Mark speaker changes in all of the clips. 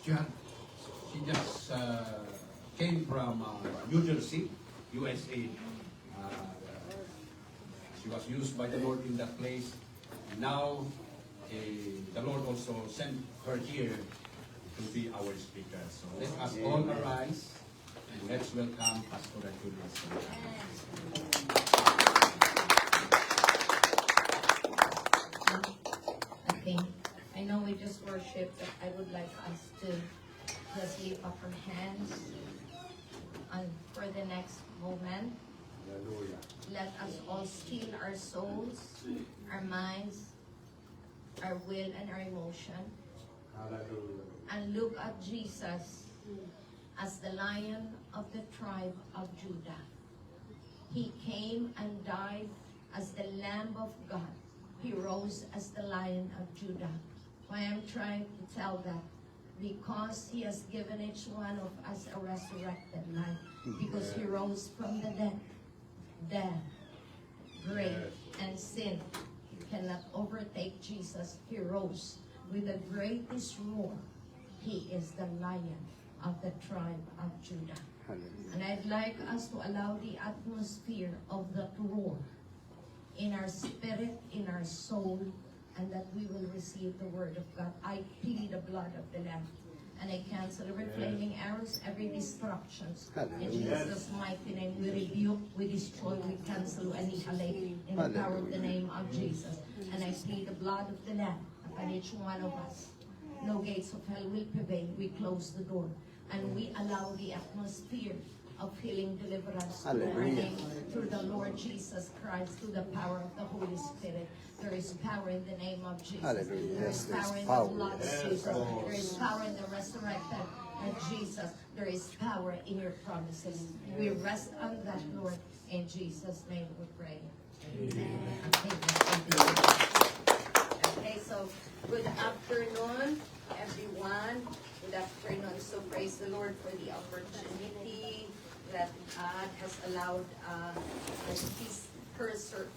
Speaker 1: She just came from New Jersey, USA. She was used by the Lord in that place. And now, the Lord also sent her here to be our speaker. So let us all arise and let's welcome Pastor Julius.
Speaker 2: Okay, I know we just worshiped, but I would like us to just lift up our hands for the next moment.
Speaker 1: Hallelujah.
Speaker 2: Let us all still our souls, our minds, our will, and our emotion,
Speaker 1: Hallelujah.
Speaker 2: and look at Jesus as the Lion of the tribe of Judah. He came and died as the Lamb of God. He rose as the Lion of Judah. Why I'm trying to tell that? Because He has given each one of us a resurrected life. Because He rose from the dead. Death, grave, and sin cannot overtake Jesus. He rose with the greatest roar. He is the Lion of the tribe of Judah. And I'd like us to allow the atmosphere of that roar in our spirit, in our soul, and that we will receive the word of God. I plead the blood of the Lamb, and I cancel every flaming arrows, every destructions. In Jesus' mighty name, we rebuke, we destroy, we cancel, we annihilate in the power of the name of Jesus. And I plead the blood of the Lamb upon each one of us. No gates of hell will prevail. We close the door, and we allow the atmosphere of healing, deliverance to reign through the Lord Jesus Christ, through the power of the Holy Spirit. There is power in the name of Jesus. There is power in the blood of Jesus. There is power in the resurrected of Jesus. There is power in your promises. We rest on that, Lord. In Jesus' name we pray. Amen. Okay, so good afternoon, everyone. Good afternoon. So praise the Lord for the opportunity that God has allowed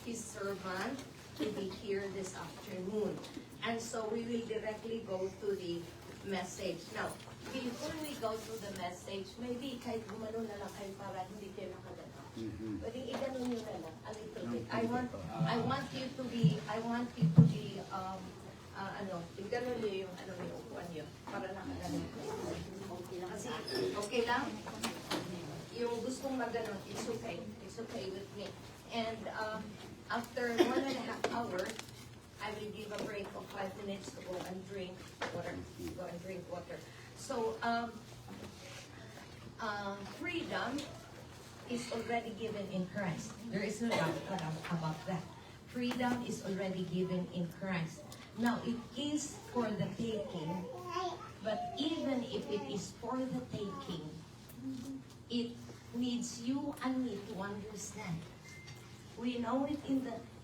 Speaker 2: his servant to be here this afternoon. And so we will directly go to the message. Now, before we go to the message, maybe kahit gumano na lang kayo para hindi kayo nakagano. Pwedeng igano nyo na lang a little bit. I want you to be, igano nyo yung upuan nyo para nakagano. Okay lang. Kasi, okay lang? Yung gustong magano, it's okay. It's okay with me. And after 1.5 hours, I will give a break of 5 minutes to go and drink water. So, freedom is already given in Christ. There is no doubt about that. Freedom is already given in Christ. Now, it is for the taking, but even if it is for the taking, it needs you and me to understand. We know it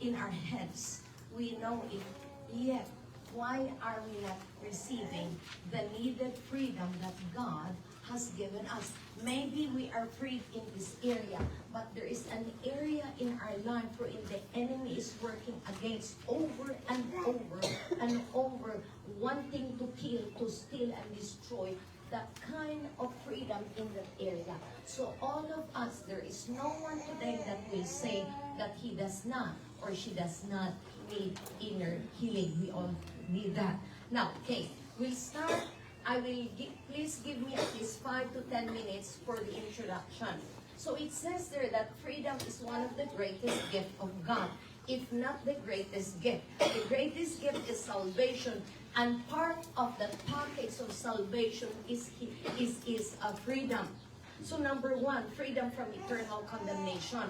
Speaker 2: in our heads. We know it. Yet, why are we not receiving the needed freedom that God has given us? Maybe we are freed in this area, but there is an area in our life wherein the enemy is working against over and over and over, wanting to kill, to steal, and destroy that kind of freedom in that area. So all of us, there is no one today that will say that he does not or she does not need inner healing. We all need that. Now, okay, we'll start. Please give me at least 5 to 10 minutes for the introduction. So it says there that freedom is one of the greatest gifts of God, if not the greatest gift. The greatest gift is salvation, and part of the package of salvation is freedom. So number one, freedom from eternal condemnation.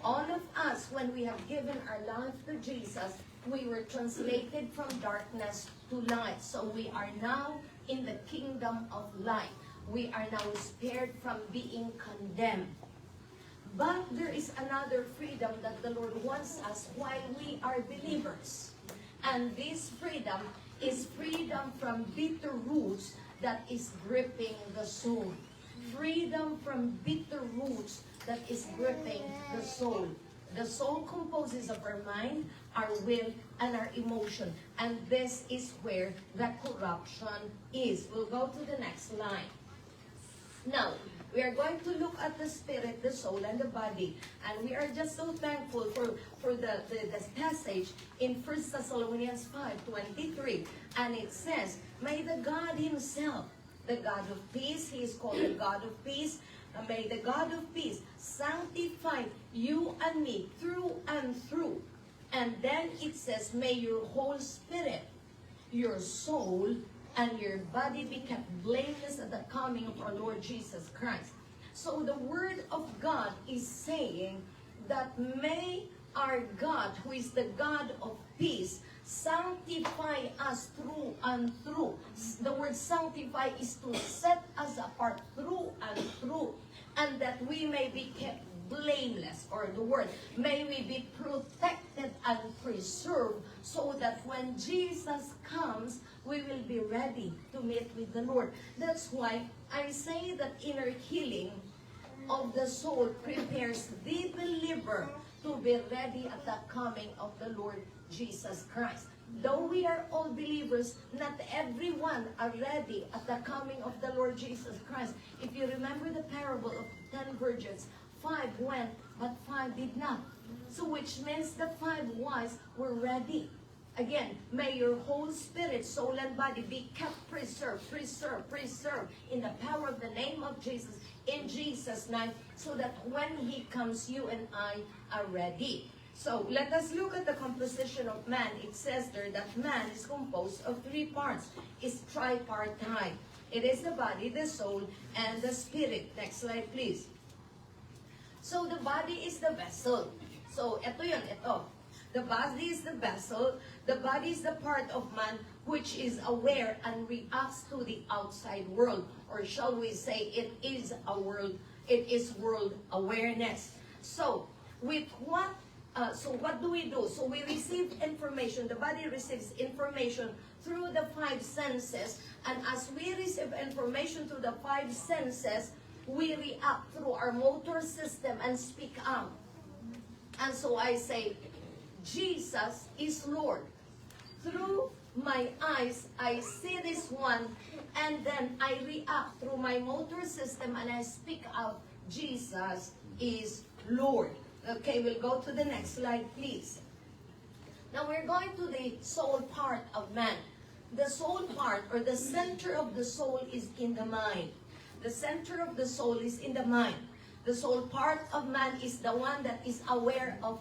Speaker 2: All of us, when we have given our life to Jesus, we were translated from darkness to light. So we are now in the kingdom of light. We are now spared from being condemned. But there is another freedom that the Lord wants us while we are believers. And this freedom is freedom from bitter roots that is gripping the soul. Freedom from bitter roots that is gripping the soul. The soul composes of our mind, our will, and our emotion. And this is where the corruption is. We'll go to the next line. Now, we are going to look at the spirit, the soul, and the body. And we are just so thankful for the passage in 1 Thessalonians 5:23. And it says, may the God himself, the God of peace, he is called the God of peace, may the God of peace sanctify you and me through and through. And then it says, may your whole spirit, your soul, and your body be kept blameless at the coming of our Lord Jesus Christ. So the word of God is saying that may our God, who is the God of peace, sanctify us through and through. The word sanctify is to set us apart through and through, and that we may be kept blameless, or the word, may we be protected and preserved, so that when Jesus comes, we will be ready to meet with the Lord. That's why I say that inner healing of the soul prepares the believer to be ready at the coming of the Lord Jesus Christ. Though we are all believers, not everyone are ready at the coming of the Lord Jesus Christ. If you remember the parable of 10 virgins, 5 went, but 5 did not. So which means the 5 wise were ready. Again, may your whole spirit, soul, and body be kept preserved in the power of the name of Jesus, in Jesus' name, so that when he comes, you and I are ready. So let us look at the composition of man. It says there that man is composed of 3 parts. It's tripartite. It is the body, the soul, and the spirit. Next slide, please. So the body is the vessel. So ito yun, ito. The body is the vessel. The body is the part of man which is aware and reacts to the outside world. Or shall we say it is a world, it is world awareness. So with what what do we do? So we receive information. The body receives information through the 5 senses. And as we receive information through the 5 senses, we react through our motor system and speak out. And so I say, Jesus is Lord. Through my eyes, I see this one, and then I react through my motor system and I speak out, Jesus is Lord. Okay, we'll go to the next slide, please. Now we're going to the soul part of man. The soul part, or the center of the soul, is in the mind. The center of the soul is in the mind. The soul part of man is the one that is aware of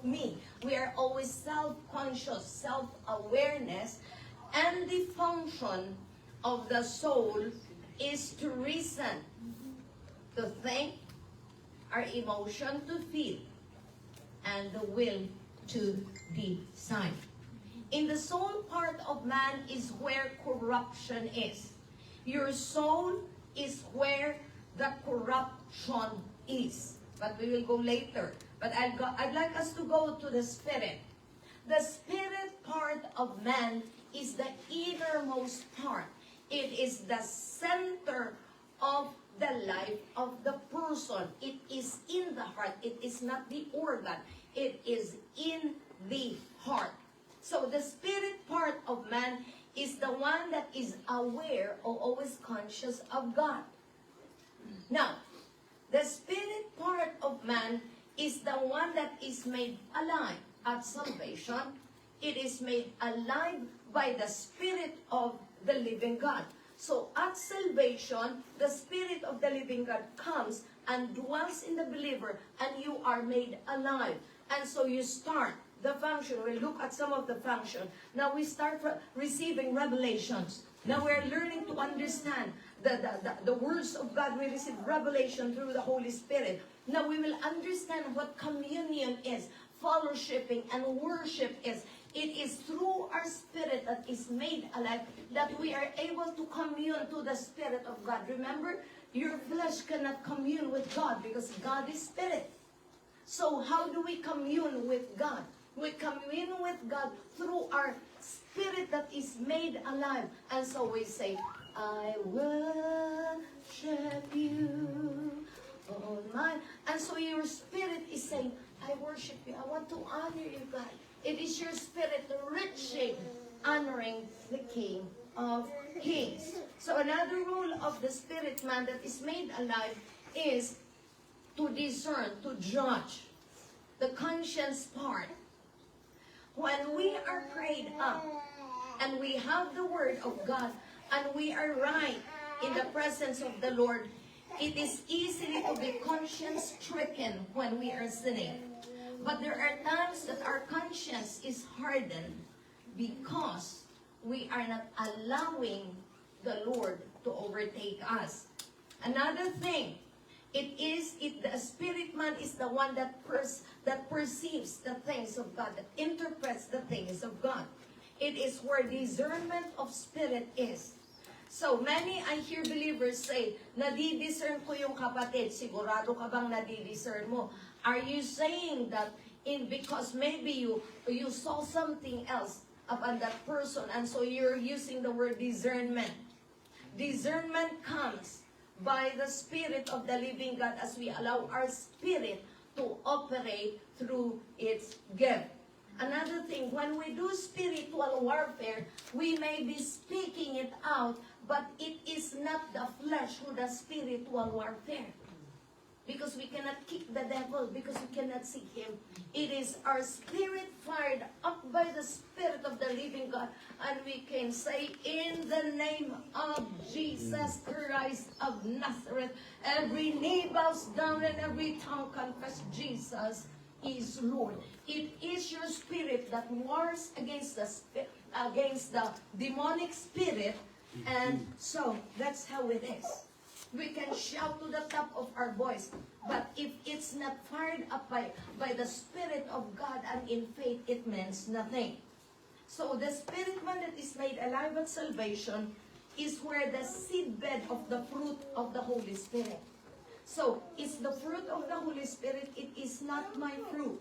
Speaker 2: me. We are always self-conscious, self-awareness, and the function of the soul is to reason, to think, our emotion to feel, and the will to decide. In the soul part of man is where corruption is. Your soul is where the corruption is. But we will go later. But I'd like us to go to the spirit. The spirit part of man is the innermost part. It is the center of the life of the person. It is in the heart. It is not the organ. It is in the heart. So the spirit part of man is the one that is aware or always conscious of God. Now, the spirit part of man is the one that is made alive at salvation. It is made alive by the Spirit of the living God. So at salvation, the Spirit of the living God comes and dwells in the believer, and you are made alive. And so you start the function. We'll look at some of the function. Now we start receiving revelations. Now we're learning to understand the words of God. We receive revelation through the Holy Spirit. Now we will understand what communion is, fellowshipping, and worship is. It is through our spirit that is made alive that we are able to commune to the Spirit of God. Remember, your flesh cannot commune with God because God is spirit. So how do we commune with God? We commune with God through our spirit that is made alive. And so we say, I worship you, oh my. And so your spirit is saying, I worship you. I want to honor you, God. It is your spirit reaching, honoring the King of Kings. So another role of the spirit man that is made alive is to discern, to judge the conscience part. When we are prayed up and we have the word of God and we are right in the presence of the Lord, it is easy to be conscience stricken when we are sinning. But there are times that our conscience is hardened because we are not allowing the Lord to overtake us. Another thing, the spirit man is the one that perceives the things of God, that interprets the things of God. It is where discernment of spirit is. So many, I hear believers say, nadidiscern ko yung kapatid. Sigurado ka bang nadidiscern mo? Are you saying that because maybe you saw something else upon that person, and so you're using the word discernment? Discernment comes by the Spirit of the living God as we allow our spirit to operate through its gift. Another thing, when we do spiritual warfare, we may be speaking it out, but it is not the flesh who does spiritual warfare. Because we cannot kick the devil, because we cannot seek him. It is our spirit fired up by the Spirit of the living God, and we can say, in the name of Jesus Christ of Nazareth, every knee bows down and every tongue confess Jesus is Lord. It is your spirit that wars against the demonic spirit, and so that's how it is. We can shout to the top of our voice, but if it's not fired up by the Spirit of God and in faith, it means nothing. So the spirit man that is made alive at salvation is where the seedbed of the fruit of the Holy Spirit. So it's the fruit of the Holy Spirit. It is not my fruit.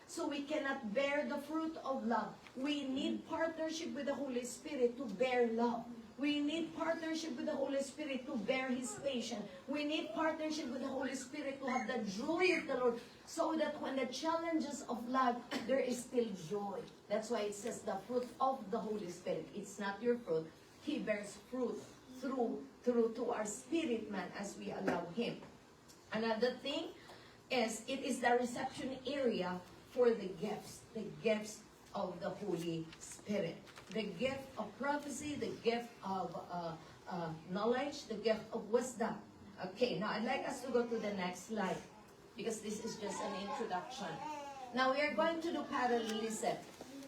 Speaker 2: So we cannot bear the fruit of love. We need partnership with the Holy Spirit to bear love. We need partnership with the Holy Spirit to bear His patience. We need partnership with the Holy Spirit to have the joy of the Lord, so that when the challenges of life, there is still joy. That's why it says the fruit of the Holy Spirit. It's not your fruit. He bears fruit through to our spirit man as we allow Him. Another thing is, it is the reception area for the gifts of the Holy Spirit. The gift of prophecy, the gift of knowledge, the gift of wisdom. Okay, now I'd like us to go to the next slide, because this is just an introduction. Now we are going to do parallelism.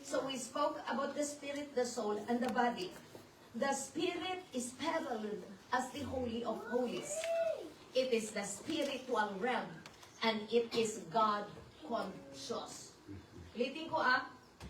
Speaker 2: So we spoke about the spirit, the soul, and the body. The spirit is paralleled as the Holy of Holies. It is the spiritual realm, and it is God conscious. Ulitin ko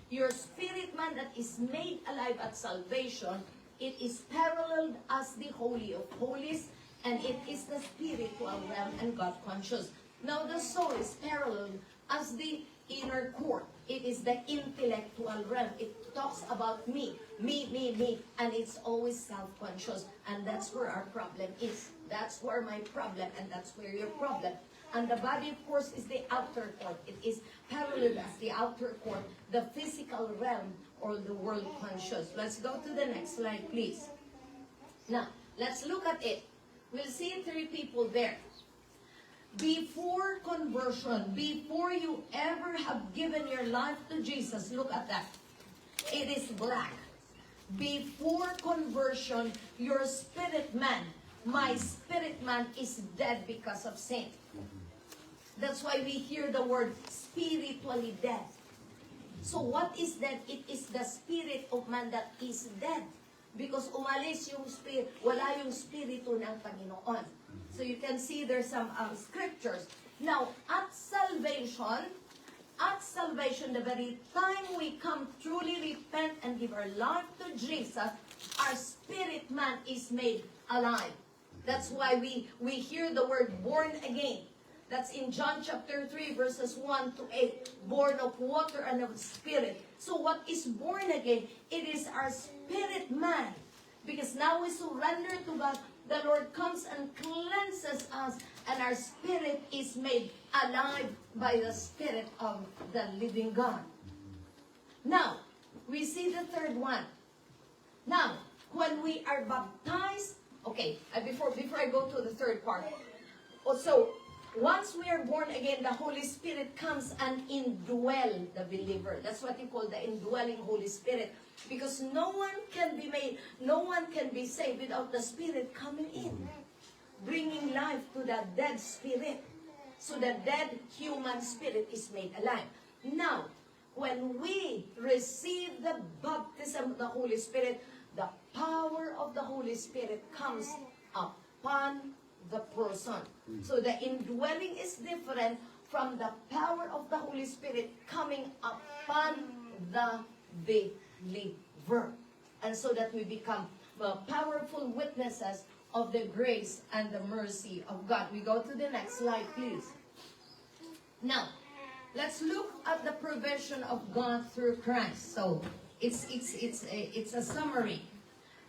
Speaker 2: your spirit man that is made alive at salvation, it is paralleled as the Holy of Holies, and it is the spiritual realm and God conscious. Now the soul is paralleled as the inner court. It is the intellectual realm. It talks about me, and it's always self-conscious, and that's where our problem is. That's where my problem, and that's where your problem. And the body, of course, is the outer court. It is parallel as the outer court, the physical realm, or the world conscious. Let's go to the next slide, please. Now, let's look at it. We'll see three people there. Before conversion, before you ever have given your life to Jesus, look at that. It is black. Before conversion, your spirit man, my spirit man, is dead because of sin. That's why we hear the word spiritually dead. So what is dead? It is the spirit of man that is dead. Because umalis yung spirit, wala yung spirito ng Panginoon. So you can see there's some scriptures. Now, at salvation, the very time we come truly repent and give our life to Jesus, our spirit man is made alive. That's why we hear the word born again. That's in John chapter 3, verses 1 to 8. Born of water and of spirit. So what is born again? It is our spirit man. Because now we surrender to God. The Lord comes and cleanses us. And our spirit is made alive by the Spirit of the living God. Now, we see the third one. Now, when we are baptized, okay, before I go to the third part, so once we are born again, the Holy Spirit comes and indwell the believer. That's what you call the indwelling Holy Spirit. Because no one can be saved without the Spirit coming in, bringing life to that dead spirit. So the dead human spirit is made alive. Now, when we receive the baptism of the Holy Spirit, the power of the Holy Spirit comes upon the person. So the indwelling is different from the power of the Holy Spirit coming upon the believer. And so that we become powerful witnesses of the grace and the mercy of God. We go to the next slide, please. Now, let's look at the provision of God through Christ. So, it's a summary.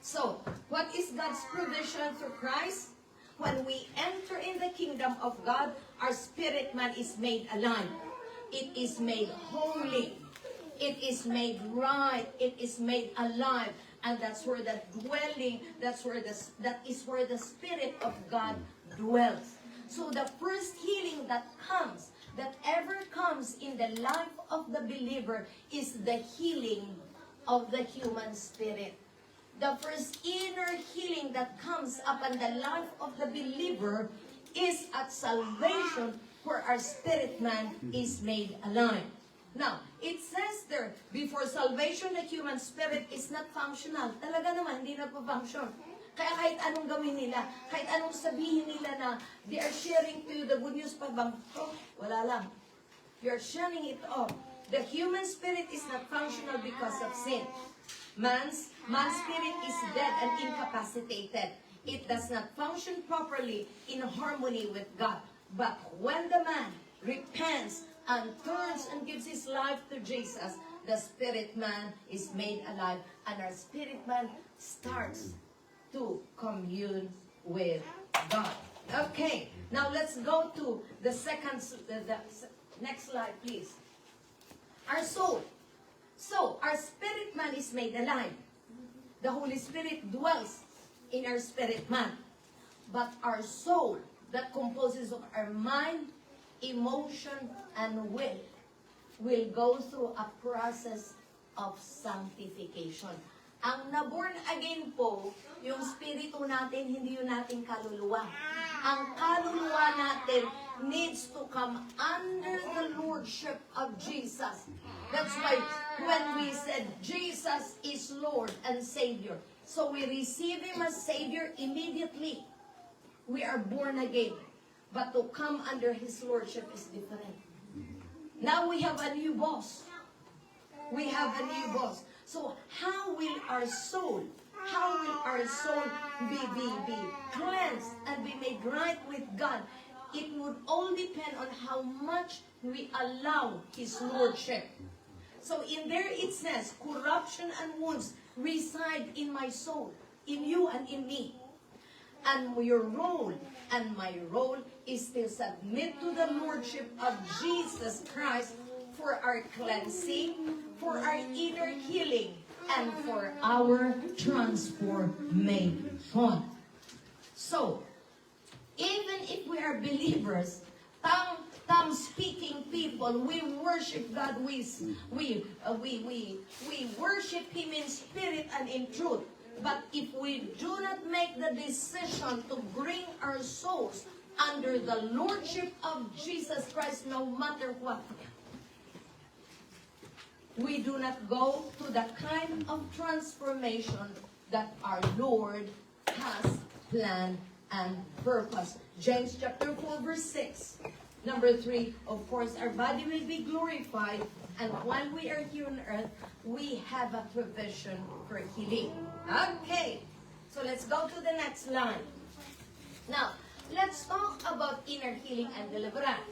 Speaker 2: So, what is God's provision through Christ? When we enter in the kingdom of God, our spirit man is made alive. It is made holy. It is made right. It is made alive. And that's where the dwelling, that is where the Spirit of God dwells. So the first healing that ever comes in the life of the believer is the healing of the human spirit. The first inner healing that comes upon the life of the believer is at salvation, where our spirit man is made alive. Now, it says there, before salvation, the human spirit is not functional. Talaga naman, hindi na po-function. Kaya kahit anong gawin nila, kahit anong sabihin nila na they are sharing to you the good news pa bang, oh, wala lang. You're shunning it off. The human spirit is not functional because of sin. Man's spirit is dead and incapacitated. It does not function properly in harmony with God. But when the man repents and turns and gives his life to Jesus, the spirit man is made alive, and our spirit man starts to commune with God. Okay, now let's go to the next slide, please. Our soul. So, our spirit man is made alive. The Holy Spirit dwells in our spirit man. But our soul, that composes of our mind, emotion, and will go through a process of sanctification. Ang na-born again po, yung spirito natin, hindi yun nating kaluluwa. Ang kaluluwa natin needs to come under the lordship of Jesus. That's why when we said Jesus is Lord and Savior, so we receive Him as Savior immediately. We are born again. But to come under His Lordship is different. Now we have a new boss. We have a new boss. So how will our soul be cleansed and be made right with God? It would all depend on how much we allow His Lordship. So in there it says, corruption and wounds reside in my soul, in you and in me. And your role and my role is to submit to the Lordship of Jesus Christ for our cleansing, for our inner healing, and for our transformation. So, even if we are believers, tongue-speaking people, we worship God. We worship Him in spirit and in truth. But if we do not make the decision to bring our souls under the Lordship of Jesus Christ, no matter what, we do not go to the kind of transformation that our Lord has planned and purpose. James chapter 4 verse 6. Number 3, of course, our body will be glorified, and while we are here on earth, we have a provision for healing. Okay, so let's go to the next line. Now, let's talk about inner healing and deliverance.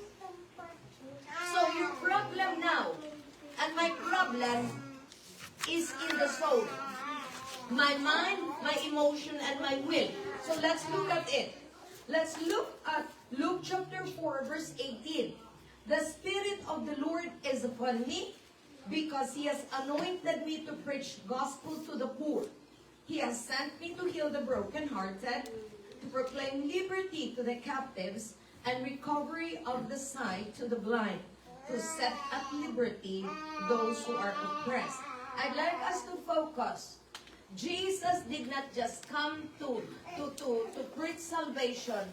Speaker 2: So your problem now, and my problem, is in the soul. My mind, my emotion, and my will. So let's look at it. Let's look at Luke chapter 4 verse 18. The Spirit of the Lord is upon me, because He has anointed me to preach gospel to the poor. He has sent me to heal the brokenhearted, to proclaim liberty to the captives, and recovery of the sight to the blind, to set at liberty those who are oppressed. I'd like us to focus. Jesus did not just come to preach salvation.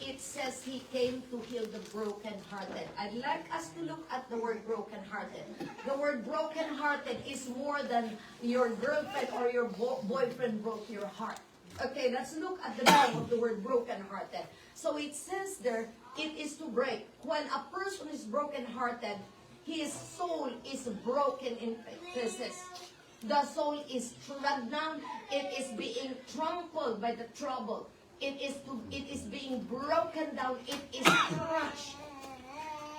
Speaker 2: It says He came to heal the brokenhearted. I'd like us to look at the word brokenhearted. The word brokenhearted is more than your girlfriend or your boyfriend broke your heart. Okay, let's look at the meaning of the word brokenhearted. So it says there, it is to break. When a person is brokenhearted, his soul is broken in pieces. The soul is trodden down. It is being trampled by the trouble. It is being broken down. It is crushed.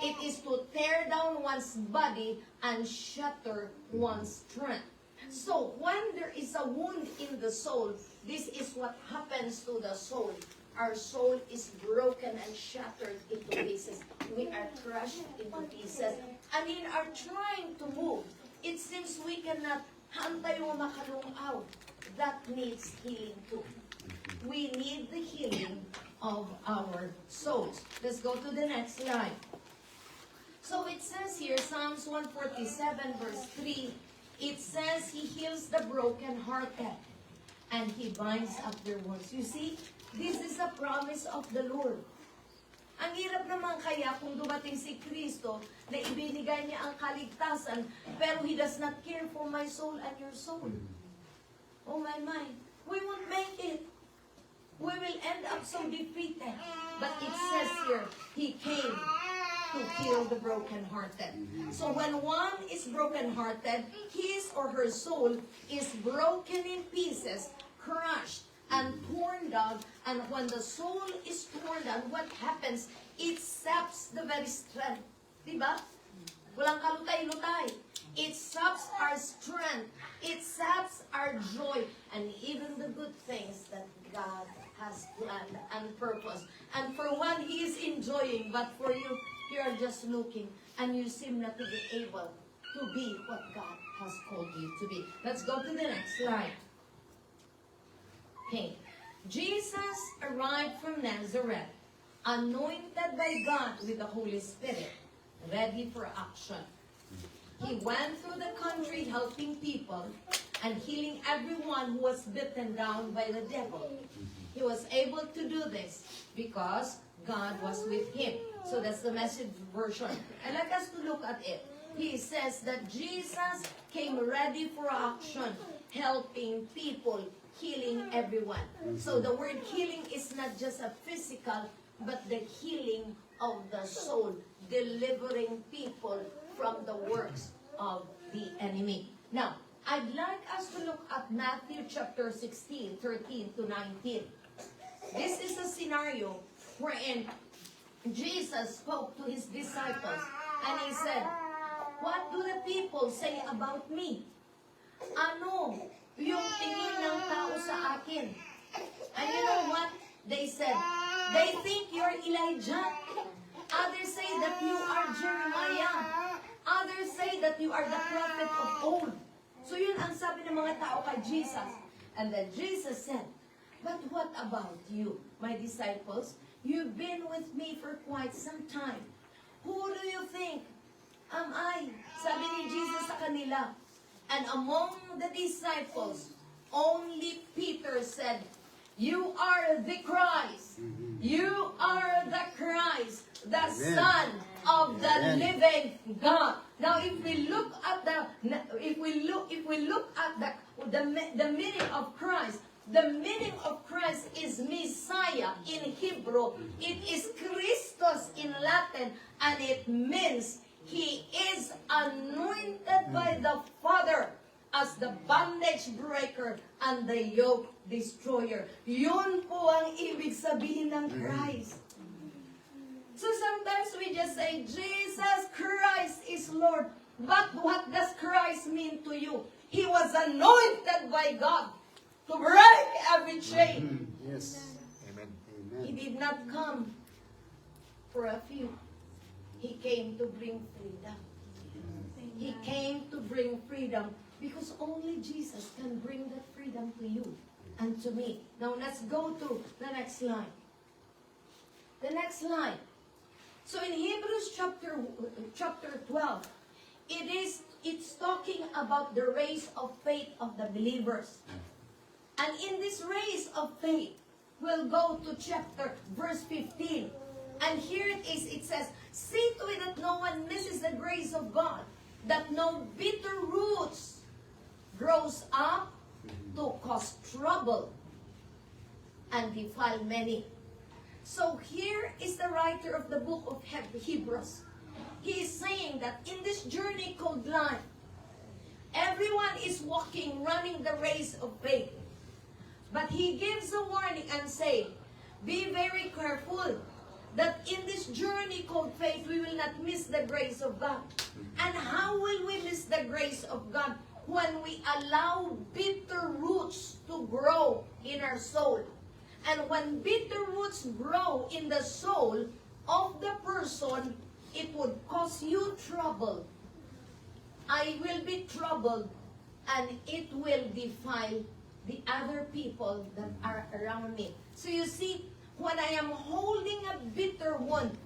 Speaker 2: It is to tear down one's body and shatter one's strength. So when there is a wound in the soul, this is what happens to the soul. Our soul is broken and shattered into pieces. We are crushed into pieces. And in our trying to move, it seems we cannot hantay o makalungaw. That needs healing too. We need the healing of our souls. Let's go to the next slide. So it says here, Psalms 147 verse 3, it says He heals the brokenhearted and He binds up their wounds. You see, this is a promise of the Lord. Ang hirap naman kaya kung dumating si Kristo na ibinigay niya ang kaligtasan, pero He does not care for my soul and your soul. Oh my, we won't make it. We will end up so defeated. But it says here, He came to heal the brokenhearted. So when one is brokenhearted, his or her soul is broken in pieces, crushed, and torn down. And when the soul is torn down, what happens? It saps the very strength. Diba? Walang kalutay-lutay. It saps our strength. It saps our joy. And even the good things that God has planned and purpose. And for one, He is enjoying. But for you, you are just looking. And you seem not to be able to be what God has called you to be. Let's go to the next slide. Okay. Jesus arrived from Nazareth, anointed by God with the Holy Spirit, ready for action. He went through the country helping people and healing everyone who was bitten down by the devil. He was able to do this because God was with Him. So that's the Message version. I'd like us to look at it. He says that Jesus came ready for action, helping people, healing everyone. So the word healing is not just a physical, but the healing of the soul, delivering people from the works of the enemy. Now, I'd like us to look at Matthew chapter 16, 13 to 19. This is a scenario wherein Jesus spoke to His disciples and He said, "What do the people say about me? Ano yung tingin ng tao sa akin?" And you know what? They said, they think you're Elijah. Others say that you are Jeremiah. Others say that you are the prophet of old. So yun ang sabi ng mga tao kay Jesus. And then Jesus said, "But what about you, my disciples? You've been with me for quite some time. Who do you think am I?" Sabi ni Jesus sa kanila. And among the disciples, only Peter said, "You are the Christ. You are the Christ, the Son of the living God." Now, if we look at the meaning of Christ, the meaning of Christ is Messiah in Hebrew. It is Christos in Latin, and it means He is anointed by the Father as the bondage breaker and the yoke destroyer. Yun po ang ibig sabihin ng Christ. So sometimes we just say, Jesus Christ is Lord. But what does Christ mean to you? He was anointed by God to break every chain.
Speaker 3: Yes. Amen.
Speaker 2: He did not come for a few. He came to bring freedom. He came to bring freedom because only Jesus can bring that freedom to you and to me. Now let's go to the next line. The next line. So in Hebrews chapter 12, it's talking about the race of faith of the believers. And in this race of faith, we'll go to verse 15. And here it is, it says, see to it that no one misses the grace of God, that no bitter roots grows up to cause trouble and defile many. So here is the writer of the book of Hebrews. He is saying that in this journey called life, everyone is walking, running the race of faith. But he gives a warning and say, be very careful that in this journey called faith, we will not miss the grace of God. And how will we miss the grace of God? When we allow bitter roots to grow in our soul. And when bitter roots grow in the soul of the person, it would cause you trouble. I will be troubled, and it will defile the other people that are around me. So you see, when I am holding a bitter wound,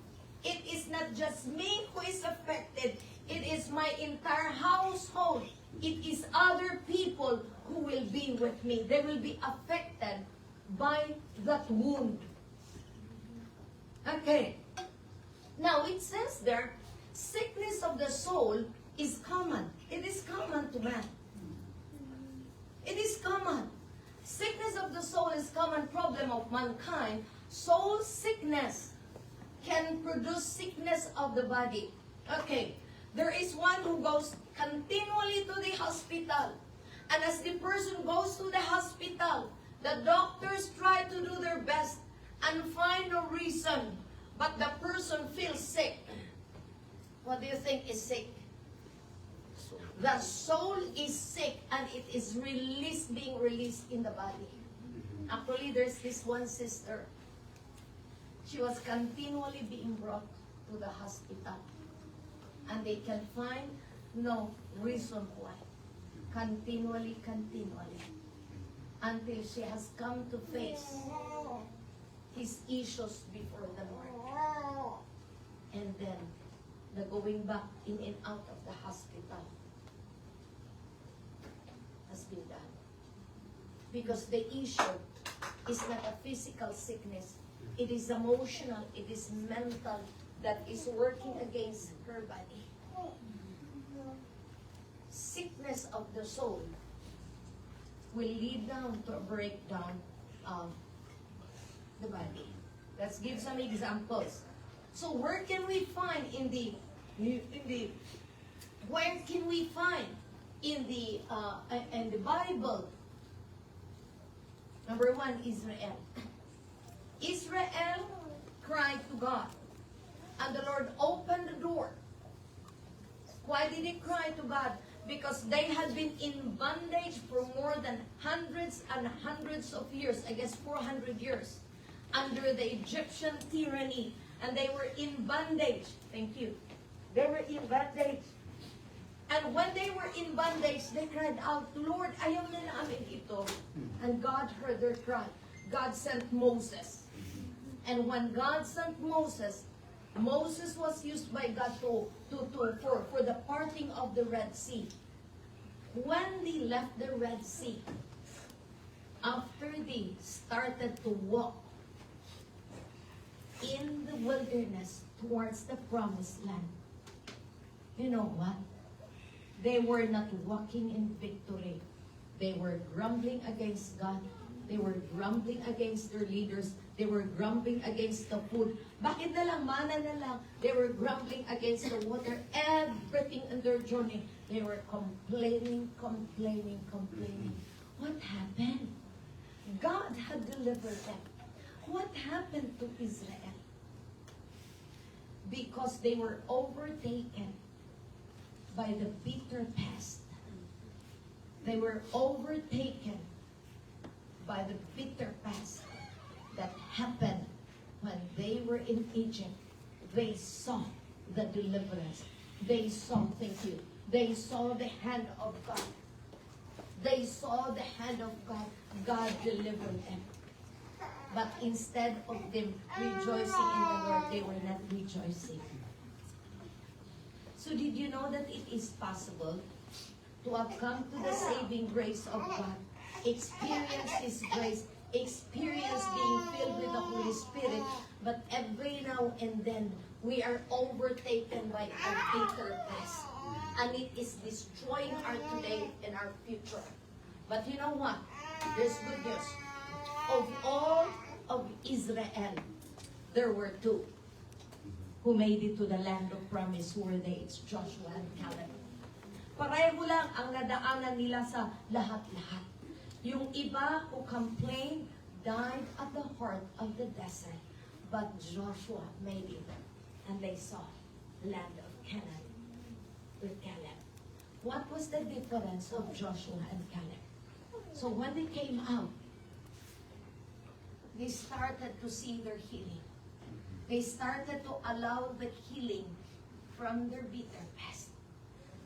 Speaker 2: it is not just me who is affected. It is my entire household. It is other people who will be with me. They will be affected by that wound. Okay. Now it says there, sickness of the soul is common. It is common to man. It is common. Sickness of the soul is common problem of mankind. Soul sickness can produce sickness of the body. Okay. There is one who goes continually to the hospital. And as the person goes to the hospital, the doctors try to do their best and find no reason. But the person feels sick. What do you think is sick? The soul is sick and it is being released in the body. Actually, there's this one sister. She was continually being brought to the hospital. And they can find no reason why. Continually. Until she has come to face his issues before the Lord. And then, the going back in and out of the hospital has been done. Because the issue is not a physical sickness. It is emotional, it is mental that is working against her body. Sickness of the soul will lead down to a breakdown of the body. Let's give some examples. So where can we find in the Bible? Number one, Israel. Israel cried to God, and the Lord opened the door. Why did he cry to God? Because they had been in bondage for more than hundreds and hundreds of years, I guess 400 years, under the Egyptian tyranny. And they were in bondage. Thank you. They were in bondage. And when they were in bondage, they cried out, Lord, ayaw na namin ito. And God heard their cry. God sent Moses. And when God sent Moses, Moses was used by God for the parting of the Red Sea. When they left the Red Sea, after they started to walk in the wilderness towards the promised land, you know what? They were not walking in victory. They were grumbling against God. They were grumbling against their leaders. They were grumbling against the food. Bakit na lang, mana na lang? They were grumbling against the water. Everything in their journey. They were complaining. What happened? God had delivered them. What happened to Israel? Because they were overtaken by the bitter past. They were overtaken by the bitter past that happened when they were in Egypt. They saw the deliverance. They saw, thank you, They saw the hand of God. They saw the hand of God. God delivered them. But instead of them rejoicing in the Lord, they were not rejoicing. So did you know that it is possible to have come to the saving grace of God, experience His grace, experience being filled with the Holy Spirit, but every now and then we are overtaken by a bitter past, and it is destroying our today and our future. But you know what? There's good news. Of all of Israel, there were two who made it to the land of promise. Who were they? It's Joshua and Caleb. Pareho lang ang nadaanan nila sa lahat-lahat. Yung iba who complained died at the heart of the desert. But Joshua made it, and they saw the land of Canaan with Caleb. What was the difference of Joshua and Caleb? So when they came out, they started to see their healing. They started to allow the healing from their bitter past.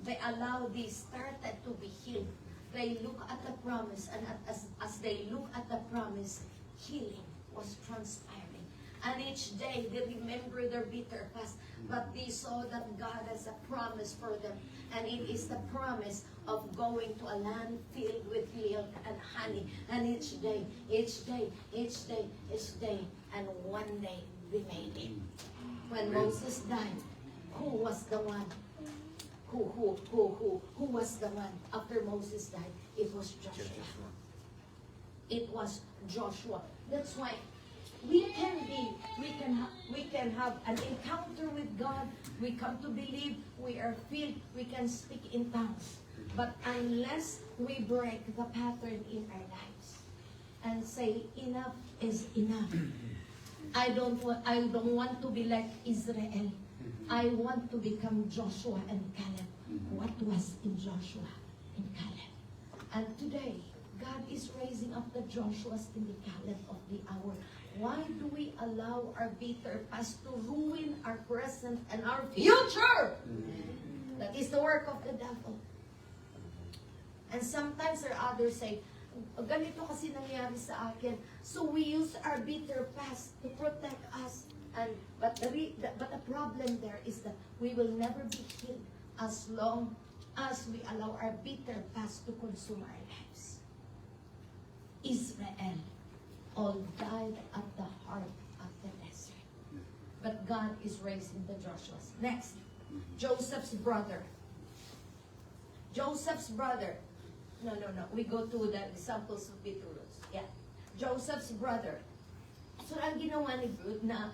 Speaker 2: They started to be healed. They look at the promise, and as they look at the promise, healing was transpiring. And each day they remember their bitter past, but they saw that God has a promise for them. And it is the promise of going to a land filled with milk and honey. And each day, and one day we made it. When Moses died, who was the one? Who was the one after Moses died? It was Joshua. It was Joshua. That's why we can have an encounter with God. We come to believe, we are filled, we can speak in tongues. But unless we break the pattern in our lives and say enough is enough. I don't want to be like Israel. I want to become Joshua and Caleb. What was in Joshua and Caleb? And today, God is raising up the Joshuas and the Caleb of the hour. Why do we allow our bitter past to ruin our present and our future? That is the work of the devil. And sometimes there are others say, ganito kasi nangyari sa akin. So we use our bitter past to protect us. But the problem there is that we will never be healed as long as we allow our bitter past to consume our lives. Israel all died at the heart of the desert. But God is raising the Joshuas. Next, Joseph's brother. Joseph's brother. No. We go to the examples of bitter roots. Yeah. Joseph's brother. So ang ginawa ni Ruth na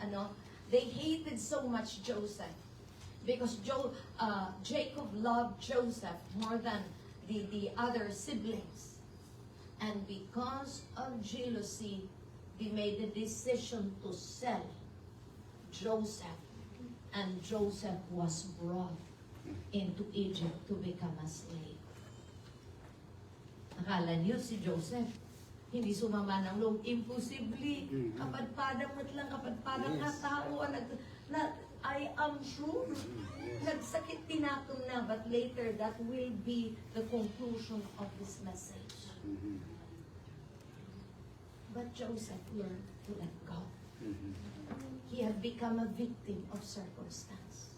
Speaker 2: they hated so much Joseph because Jacob loved Joseph more than the other siblings. And because of jealousy, they made the decision to sell Joseph. And Joseph was brought into Egypt to become a slave. Akala niyo si Joseph, hindi sumama ng loob. Imposible. Kapadpadang nga tao. I am sure. Nagsakit tinatong na. But later, that will be the conclusion of this message. But Joseph learned to let go. He had become a victim of circumstance.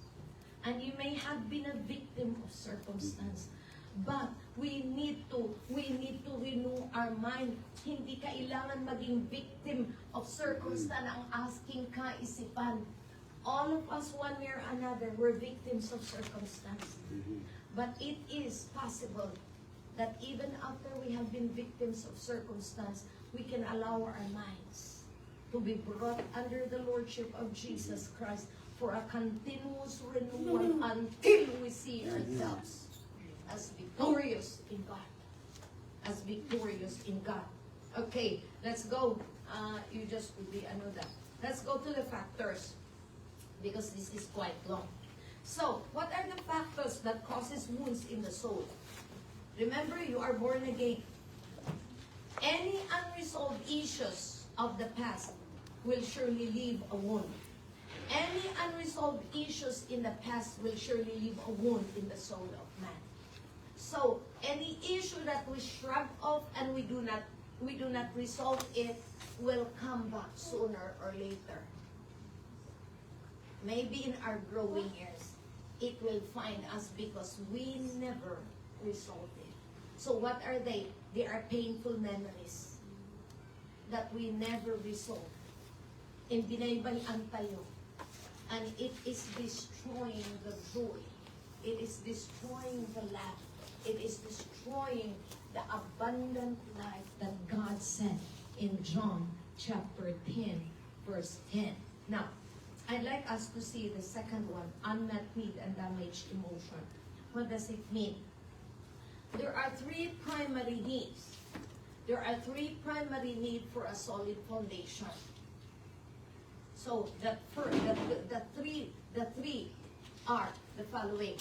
Speaker 2: And you may have been a victim of circumstance. But we need to renew our mind. Hindi kailangan maging victim of circumstance ang asking kaisipan. All of us, one way or another, were victims of circumstance. But it is possible that even after we have been victims of circumstance, we can allow our minds to be brought under the Lordship of Jesus Christ for a continuous renewal until we see ourselves as victorious in God. As victorious in God. Okay, let's go. You just would be that. Let's go to the factors because this is quite long. So, what are the factors that causes wounds in the soul? Remember, you are born again. Any unresolved issues of the past will surely leave a wound. Any unresolved issues in the past will surely leave a wound in the soul of man. So, any issue that we shrug off and we do not resolve it will come back sooner or later. Maybe in our growing years, it will find us because we never resolved it. So what are they? They are painful memories that we never resolved. And binaybayan tayo. And it is destroying the joy. It is destroying the laugh. It is destroying the abundant life that God said in John chapter 10, verse 10. Now, I'd like us to see the second one, unmet need and damaged emotion. What does it mean? There are three primary needs. There are three primary needs for a solid foundation. So the three are the following.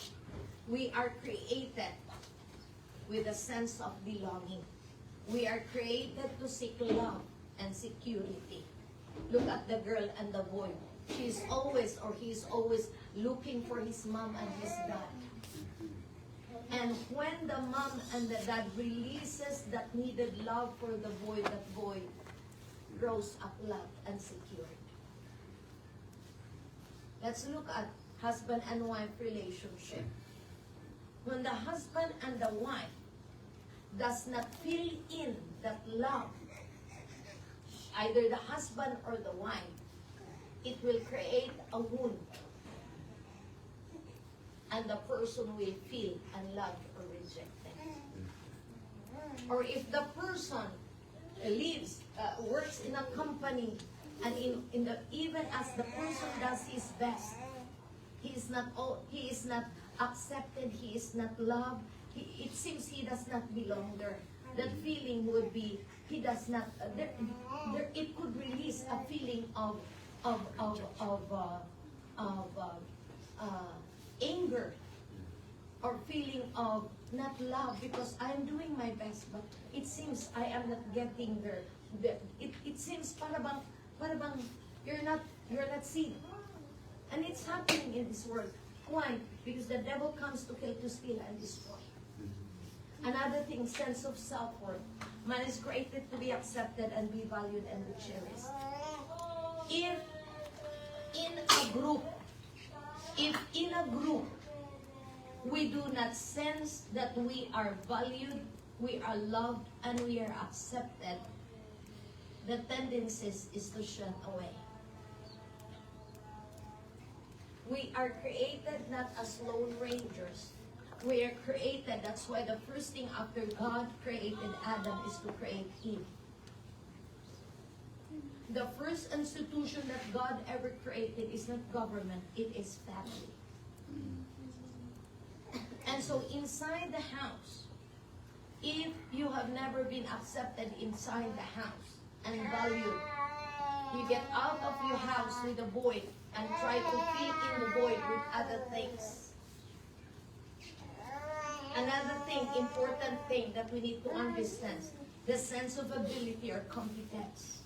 Speaker 2: We are created with a sense of belonging. We are created to seek love and security. Look at the girl and the boy. He's always looking for his mom and his dad. And when the mom and the dad releases that needed love for the boy, that boy grows up loved and secured. Let's look at husband and wife relationship. When the husband and the wife does not fill in that love, either the husband or the wife, it will create a wound. And the person will feel unloved or rejected. Or if the person works in a company, and even as the person does his best, he is not accepted, he is not loved, it seems he does not belong there. That feeling would be, he does not, it could release a feeling of anger, or feeling of not love, because I am doing my best, but it seems I am not getting there. It seems para bang you're not seen. And it's happening in this world. Why? Because the devil comes to kill, to steal, and destroy. Another thing, sense of self-worth. Man is created to be accepted and be valued and be cherished. If in a group, we do not sense that we are valued, we are loved, and we are accepted, the tendency is to shun away. We are created not as lone rangers. We are created, that's why the first thing after God created Adam is to create Eve. The first institution that God ever created is not government, it is family. And so inside the house, if you have never been accepted inside the house and valued, you get out of your house with a void and try to fill in the void with other things. Another thing, important thing that we need to understand, the sense of ability or competence.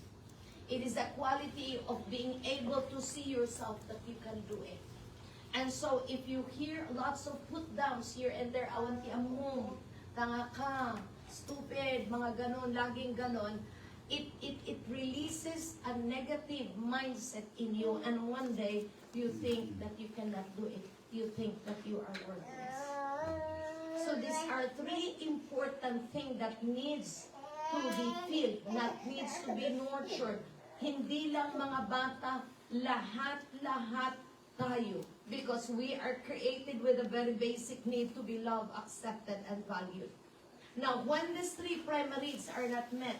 Speaker 2: It is the quality of being able to see yourself that you can do it. And so if you hear lots of put-downs here and there, awanti among, tanga ka, stupid, mga ganon, laging ganon, it releases a negative mindset in you, and one day you think that you cannot do it. You think that you are worthless. So these are three important things that needs to be filled, that needs to be nurtured. Hindi lang mga bata, lahat tayo. Because we are created with a very basic need to be loved, accepted, and valued. Now, when these three primaries are not met,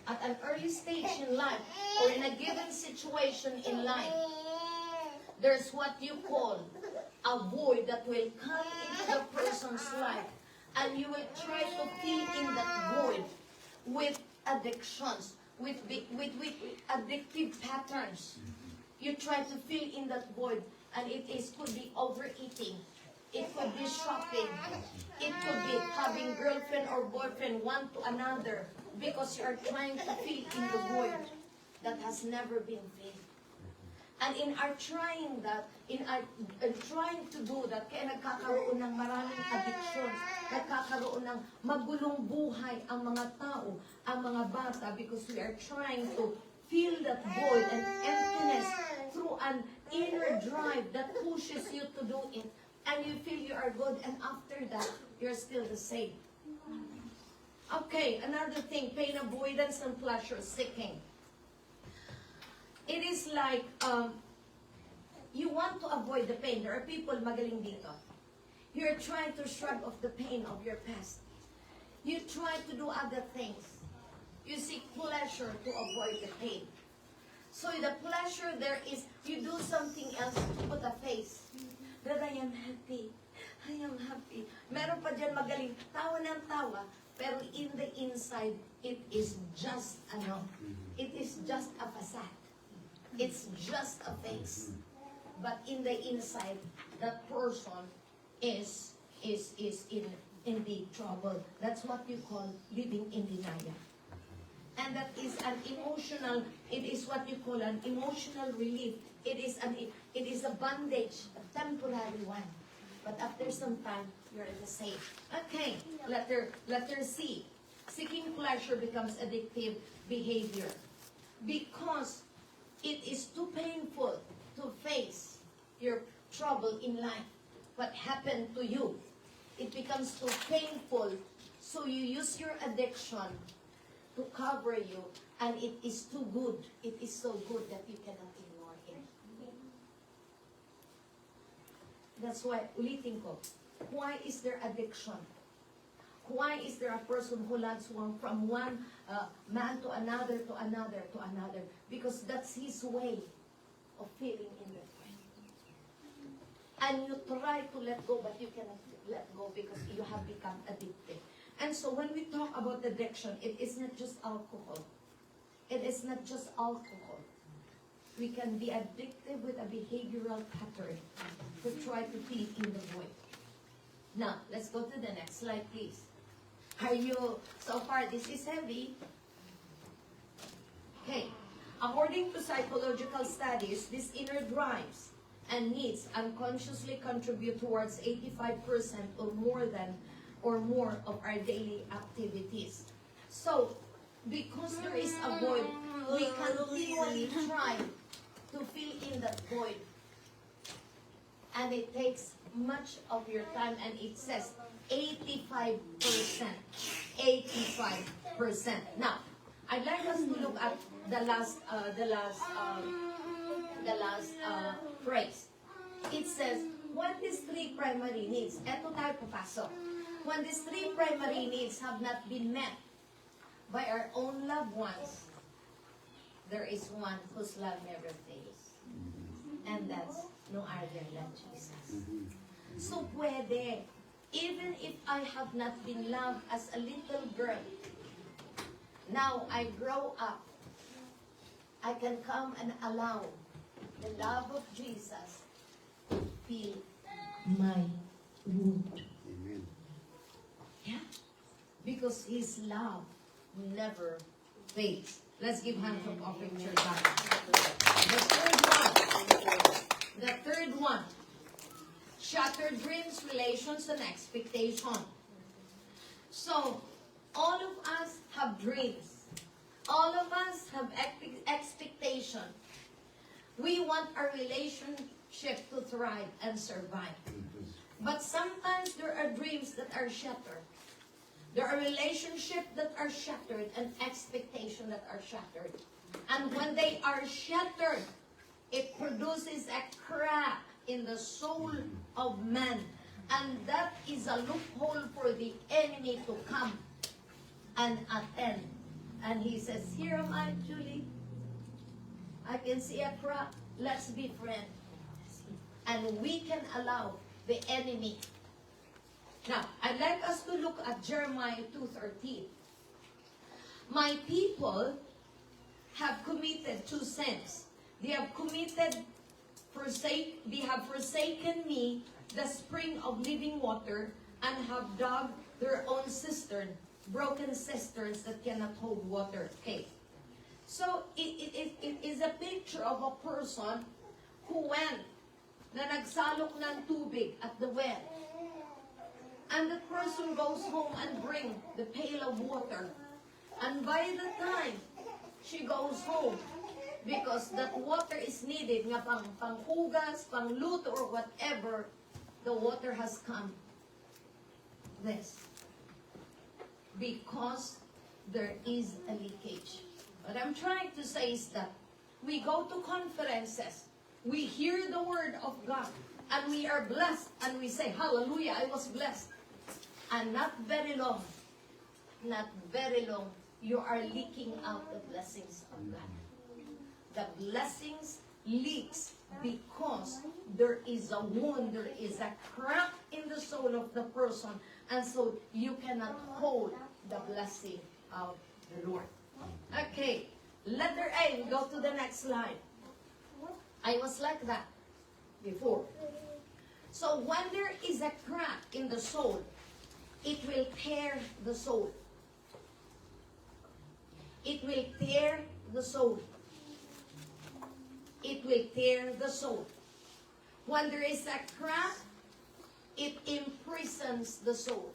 Speaker 2: at an early stage in life, or in a given situation in life, there's what you call a void that will come into the person's life, and you will try to fill in that void with addictions, with addictive patterns. You try to fill in that void, and could be overeating, it could be shopping, it could be having girlfriend or boyfriend one to another, because you are trying to fill in the void that has never been filled. And in our trying that, in trying to do that, kaya nagkakaroon ng maraming addictions, nagkakaroon ng magulong buhay ang mga tao, ang mga bata, because we are trying to fill that void and emptiness through an inner drive that pushes you to do it. And you feel you are good, and after that, you're still the same. Okay, another thing, pain avoidance and pleasure seeking. It is like, you want to avoid the pain. There are people magaling dito. You're trying to shrug off the pain of your past. You try to do other things. You seek pleasure to avoid the pain. So the pleasure there is, you do something else to put a face. That I am happy. I am happy. Meron pa dyan magaling, tawa ng tawa, pero in the inside, it is just, it is just a facade. It's just a face. But in the inside, that person is in big trouble. That's what you call living in denial. And that is an emotional, it is what you call an emotional relief. It is a bandage, a temporary one. But after some time, you're the same. Okay, letter C. Seeking pleasure becomes addictive behavior. Because it is too painful to face your trouble in life. What happened to you? It becomes too painful, so you use your addiction to cover you, and it is too good. It is so good that you cannot ignore it. That's why, ulitin ko, why is there addiction? Why is there a person who loves from one man to another, to another, to another? Because that's his way of feeling in that way. And you try to let go, but you cannot let go because you have become addicted. And so when we talk about addiction, it is not just alcohol. It is not just alcohol. We can be addicted with a behavioral pattern to try to fill in the void. Now, let's go to the next slide, please. Are you, so far, this is heavy. Okay. According to psychological studies, these inner drives and needs unconsciously contribute towards 85% or more of our daily activities. So, because there is a void, we continually try to fill in that void. And it takes much of your time, and it says 85%. 85%. Now, I'd like us to look at the last phrase. It says, when these three primary needs, eto tayo papasok. When these three primary needs have not been met by our own loved ones, there is one whose love never fails. And that's no other than Jesus. So pwede, even if I have not been loved as a little girl, now I grow up, I can come and allow the love of Jesus to fill my wound.
Speaker 3: Amen.
Speaker 2: Yeah, because His love never fades. Let's give hands of offering to God. The third one, shattered dreams, relations, and expectation. So, all of us have dreams. All of us have expectation. We want our relationship to thrive and survive. But sometimes there are dreams that are shattered. There are relationships that are shattered and expectations that are shattered. And when they are shattered, it produces a crack in the soul of man. And that is a loophole for the enemy to come and attend. And he says, here am I, Julie. I can see a crack. Let's be friends. And we can allow the enemy. Now, I'd like us to look at Jeremiah 2:13. My people have committed two sins. They have forsaken me, the spring of living water, and have dug their own cistern, broken cisterns that cannot hold water. Okay. So, it is a picture of a person who went, na nagsalok ng tubig at the well. And the person goes home and bring the pail of water. And by the time she goes home, because that water is needed nga panghugas, pangluto, or whatever, the water has come. This. Because there is a leakage. What I'm trying to say is that we go to conferences, we hear the word of God, and we are blessed, and we say, hallelujah, I was blessed. And not very long, you are leaking out the blessings of God. The blessings leaks because there is a wound, there is a crack in the soul of the person, and so you cannot hold the blessing of the Lord. Okay, letter A, we go to the next slide. I was like that before. So when there is a crack in the soul, it will tear the soul. It will tear the soul. It will tear the soul. When there is a crack, it imprisons the soul.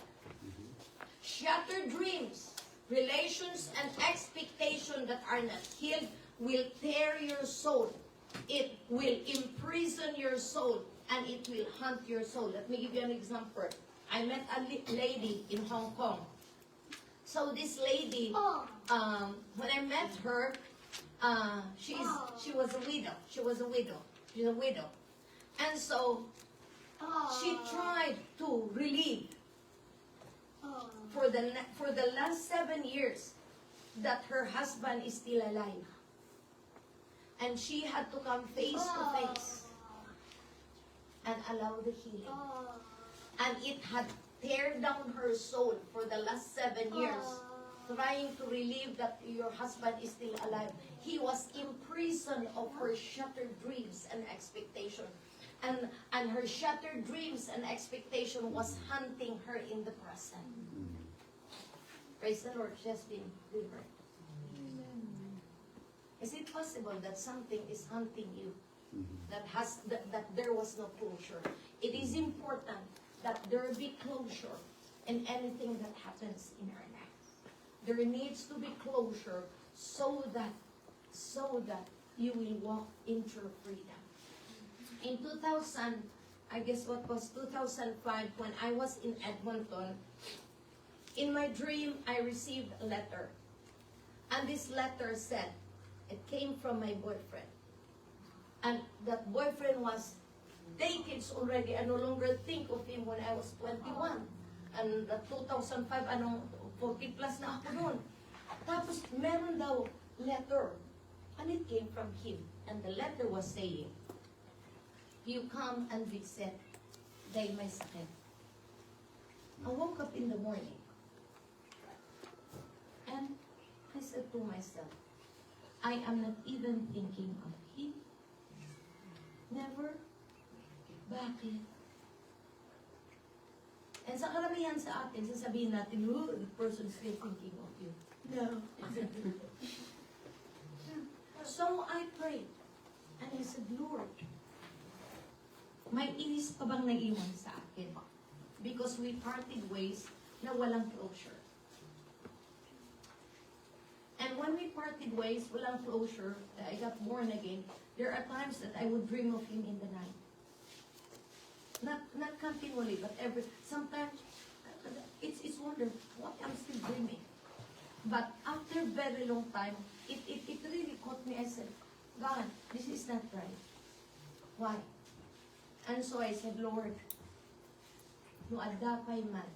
Speaker 2: Shattered dreams, relations, and expectations that are not healed will tear your soul. It will imprison your soul, and it will hunt your soul. Let me give you an example. I met a lady in Hong Kong. So this lady, when I met her, she was a widow. She's a widow. And so she tried to relieve for the last 7 years that her husband is still alive. And she had to come face to face and allow the healing. And it had tear down her soul for the last 7 years, trying to relieve that your husband is still alive. He was imprisoned of her shattered dreams and expectation. And her shattered dreams and expectation was hunting her in the present. Praise the Lord, she has been delivered. Is it possible that something is hunting you, that there was no closure? It is important that there be closure in anything that happens in our life. There needs to be closure so that you will walk into freedom. In 2000, I guess what was 2005, when I was in Edmonton, in my dream, I received a letter. And this letter said, it came from my boyfriend. And that boyfriend was decades already. I no longer think of him when I was 21. And the 2005, 40 plus na ako noon. Tapos, meron daw letter. And it came from him. And the letter was saying, you come and visit, dahil may sakit. I woke up in the morning. And I said to myself, I am not even thinking of him. Never. Bakit? And sa karamihan sa atin, sasabihin natin, oh, the person is still thinking of you. No. So I prayed. And I said, Lord, may inis pa bang naiwan sa akin? Because we parted ways na walang closure. And when we parted ways, walang closure, I got born again, there are times that I would dream of him in the night. Not continually, but sometimes, it's wonder, what I'm still dreaming. But after a very long time, it really caught me. I said, God, this is not right. Why? And so I said, Lord, no adapay man,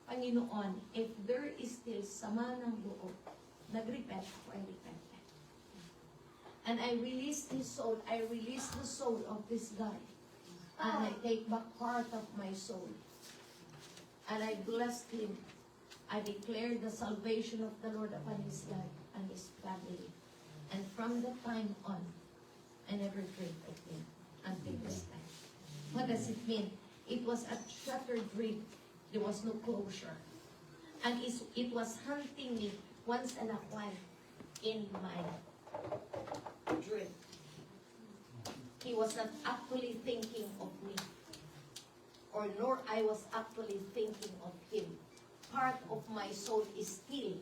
Speaker 2: Panginoon, if there is still sama ng loob, nag-repent ako, I repented. And I released his soul, I released the soul of this guy. And I take back part of my soul. And I blessed him. I declared the salvation of the Lord upon his life and his family. And from that time on, I never dreamed of him until this time. What does it mean? It was a shattered dream. There was no closure. And it was hunting me once in a while in my dream. was not actually thinking of me, or nor I was actually thinking of him. Part of my soul is still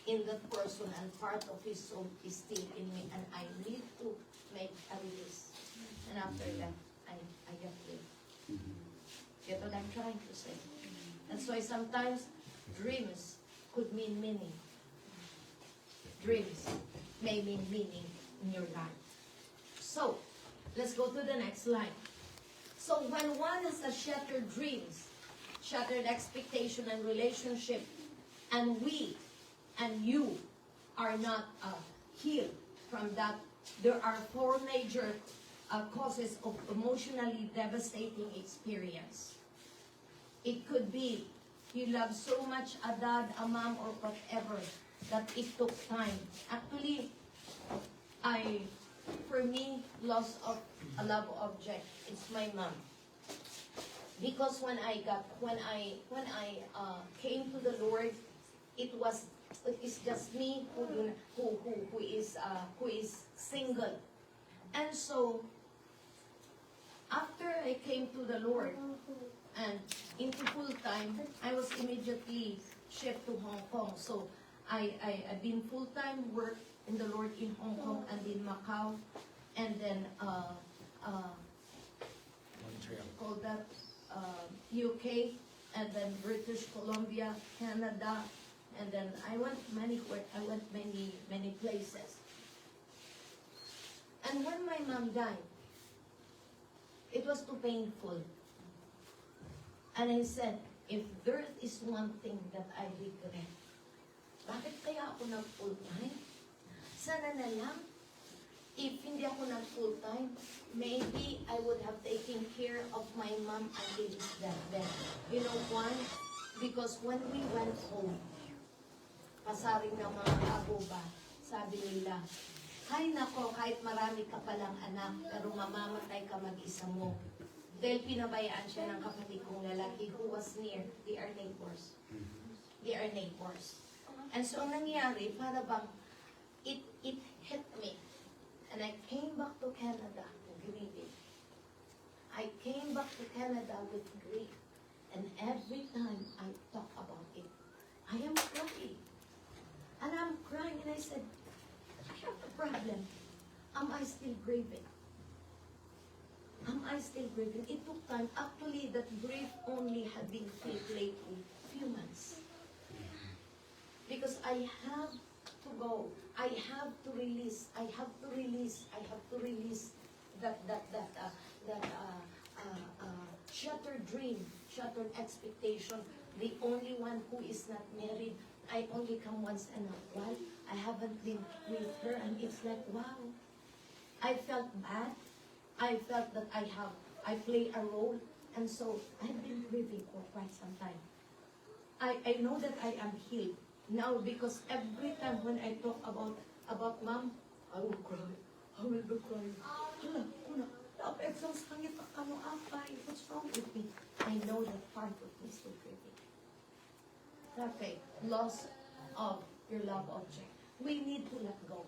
Speaker 2: in that person, and part of his soul is still in me, and I need to make a release. And after that, I get free. Get what I'm trying to say? That's why sometimes dreams could mean meaning. Dreams may mean meaning in your life. So, let's go to the next line. So when one has a shattered dreams, shattered expectation and relationship, and we and you are not healed from that, there are four major causes of emotionally devastating experience. It could be you love so much a dad, a mom, or whatever that it took time. Actually, for me, loss of a love object, it's my mom. Because when I came to the Lord, it's just me who is single. And so after I came to the Lord and into full time, I was immediately shipped to Hong Kong. So I've been full time work in the Lord in Hong Kong and in Macau, and then called that UK, and then British Columbia, Canada, and then I went many places. And when my mom died, it was too painful. And I said, if there is one thing that I regret, bakit kaya ako nag full-time? Sana na lang, if hindi ako nag full-time, maybe I would have taken care of my mom until his death then. You know why? Because when we went home, pasaring ng mga kabuba, sabi nila, hay nako, kahit marami ka palang anak, pero mamamatay ka mag-isa mo. Dahil pinabayaan siya ng kapatid kong lalaki who was near. They are neighbors. They are neighbors. And so, ang nangyari, para bang, it hit me. And I came back to Canada grieving. I came back to Canada with grief. And every time I talk about it, I am crying. And I'm crying, and I said, I have a problem. Am I still grieving? Am I still grieving? It took time. Actually, that grief only had been felt lately, few months. Because I have to go. I have to release. I have to release. I have to release that shattered dream, shattered expectation. The only one who is not married, I only come once in a while. I haven't been with her, and it's like, wow. I felt bad. I felt that I play a role, and so I've been grieving for quite some time. I know that I am healed now, because every time when I talk about mom, I will cry. I will be crying. What's wrong with me? I know that part of me is still grieving. Okay, loss of your love object. We need to let go.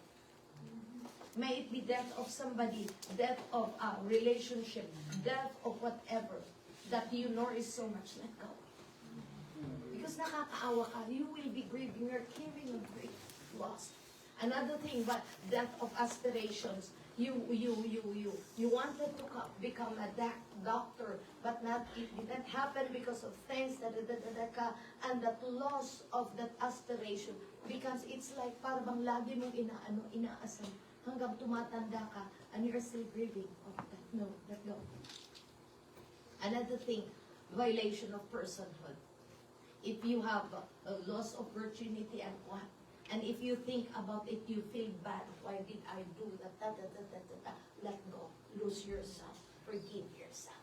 Speaker 2: May it be death of somebody, death of a relationship, death of whatever that you nourish so much. Let go. Because nakakaawa ka, you will be grieving. You're carrying a great loss. Another thing, but death of aspirations. You wanted to become a doctor, but it didn't happen because of things and that loss of that aspiration, because it's like parang lagi mong inaasam hanggang tumatanda ka and you're still grieving. Oh, no, let go. Another thing, violation of personhood. If you have a loss of virginity and what, and if you think about it, you feel bad. Why did I do that? Let go. Lose yourself. Forgive yourself.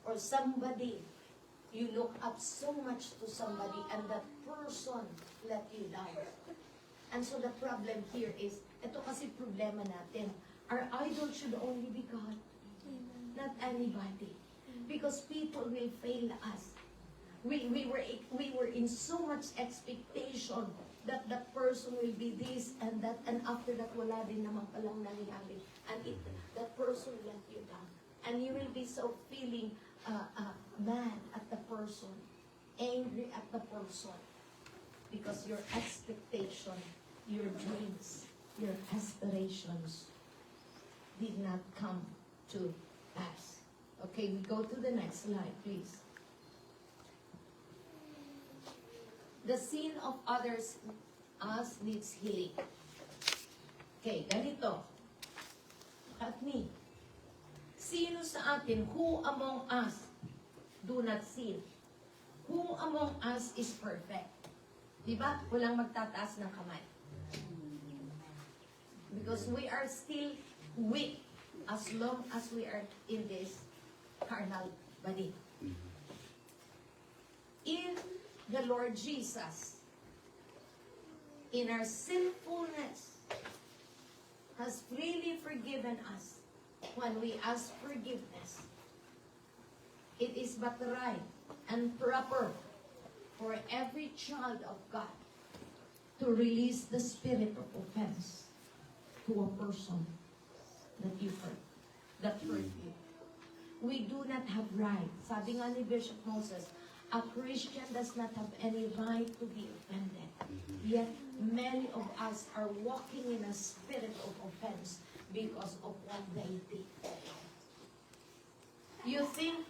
Speaker 2: Or somebody, you look up so much to somebody and that person let you down. And so the problem here is, ito kasi problema natin. Our idol should only be God, not anybody. Because people will fail us. We were in so much expectation that the person will be this and that, and after that, wala din naman palang nangyari. And that person let you down. And you will be so feeling mad at the person, angry at the person, because your expectation, your dreams, your aspirations did not come to pass. Okay, we go to the next slide, please. The sin of others us needs healing. Okay, ganito. At me. Sino sa atin, who among us do not sin? Who among us is perfect? Diba? Walang magtataas ng kamay. Because we are still weak as long as we are in this carnal body. In the Lord Jesus, in our sinfulness, has freely forgiven us when we ask forgiveness. It is but right and proper for every child of God to release the spirit of offense to a person that you hurt, that hurt you. We do not have right. Sabi nga ni Bishop Moses, a Christian does not have any right to be offended. Yet many of us are walking in a spirit of offense because of what they did. You think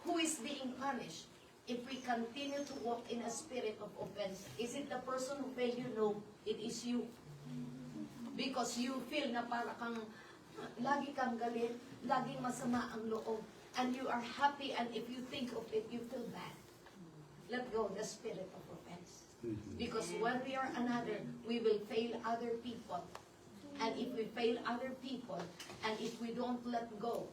Speaker 2: who is being punished if we continue to walk in a spirit of offense? Is it the person who failed you? No, it is you. Because you feel na para kang lagi kang galit, laging masama ang loob, and you are happy, and if you think of it, you feel bad. Let go of the spirit of offense. Because one way or another, we will fail other people. And if we fail other people, and if we don't let go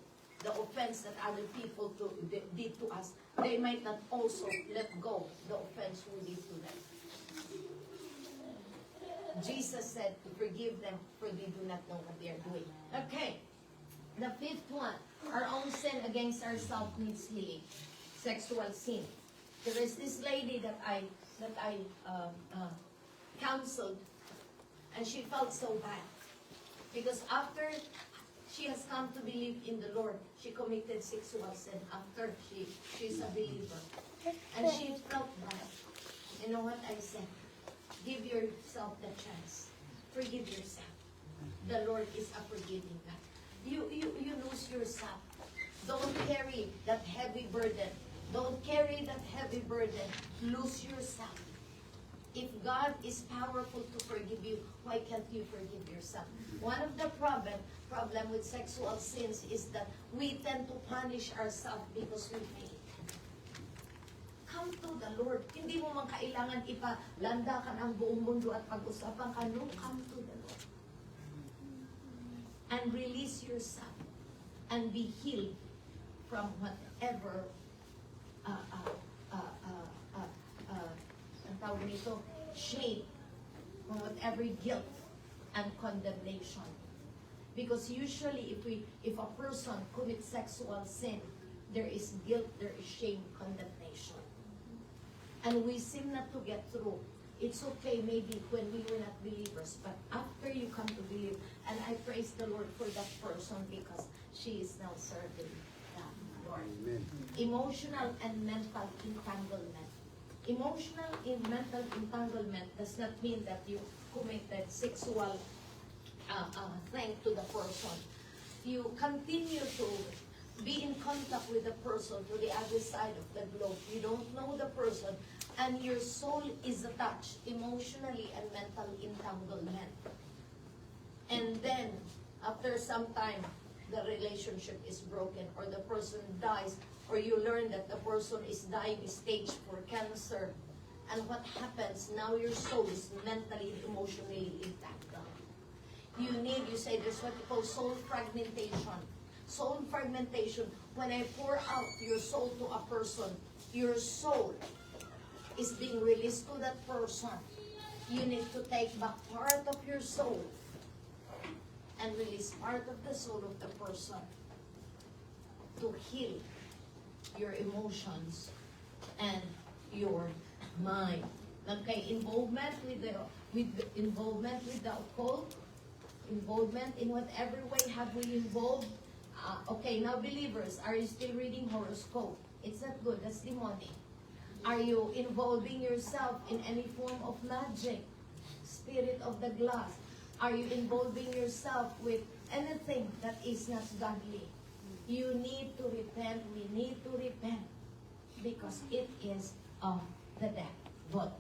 Speaker 2: the offense that other people did to us, they might not also let go the offense we did to them. Jesus said to forgive them, for they do not know what they are doing. Okay. The fifth one, our own sin against ourselves needs healing. Sexual sin. There is this lady that I counseled, and she felt so bad because after she has come to believe in the Lord, she committed sexual sin after she's a believer, and she felt bad. You know what I said? Give yourself the chance. Forgive yourself. The Lord is a forgiving God. You lose yourself. Don't carry that heavy burden. Don't carry that heavy burden. Lose yourself. If God is powerful to forgive you, why can't you forgive yourself? One of the problem with sexual sins is that we tend to punish ourselves because we fail. Come to the Lord. Hindi mo man kailangan ipalanda ka ng buong mundo at pag-usapan ka. No, come to the Lord. And release yourself. And be healed from whatever ang tawag nito, shame, from whatever guilt and condemnation. Because usually if a person commits sexual sin, there is guilt, there is shame, condemnation. And we seem not to get through. It's okay maybe when we were not believers, but after you come to believe, and I praise the Lord for that person because she is now serving the Lord.
Speaker 3: Amen.
Speaker 2: Emotional and mental entanglement. Emotional and mental entanglement does not mean that you committed sexual thing to the person. You continue to be in contact with the person to the other side of the globe. You don't know the person, and your soul is attached emotionally and mental entanglement. And then, after some time, the relationship is broken, or the person dies, or you learn that the person is dying stage 4 cancer. And what happens? Now your soul is mentally and emotionally entangled. You say there's what you call soul fragmentation. Soul fragmentation, when I pour out your soul to a person, your soul is being released to that person. You need to take back part of your soul and release part of the soul of the person to heal your emotions and your mind. Involvement with the occult, involvement in whatever way have we involved. Okay, now believers, are you still reading horoscope? It's not good, that's demonic. Are you involving yourself in any form of magic? Spirit of the glass. Are you involving yourself with anything that is not godly? You need to repent. We need to repent. Because it is of the devil.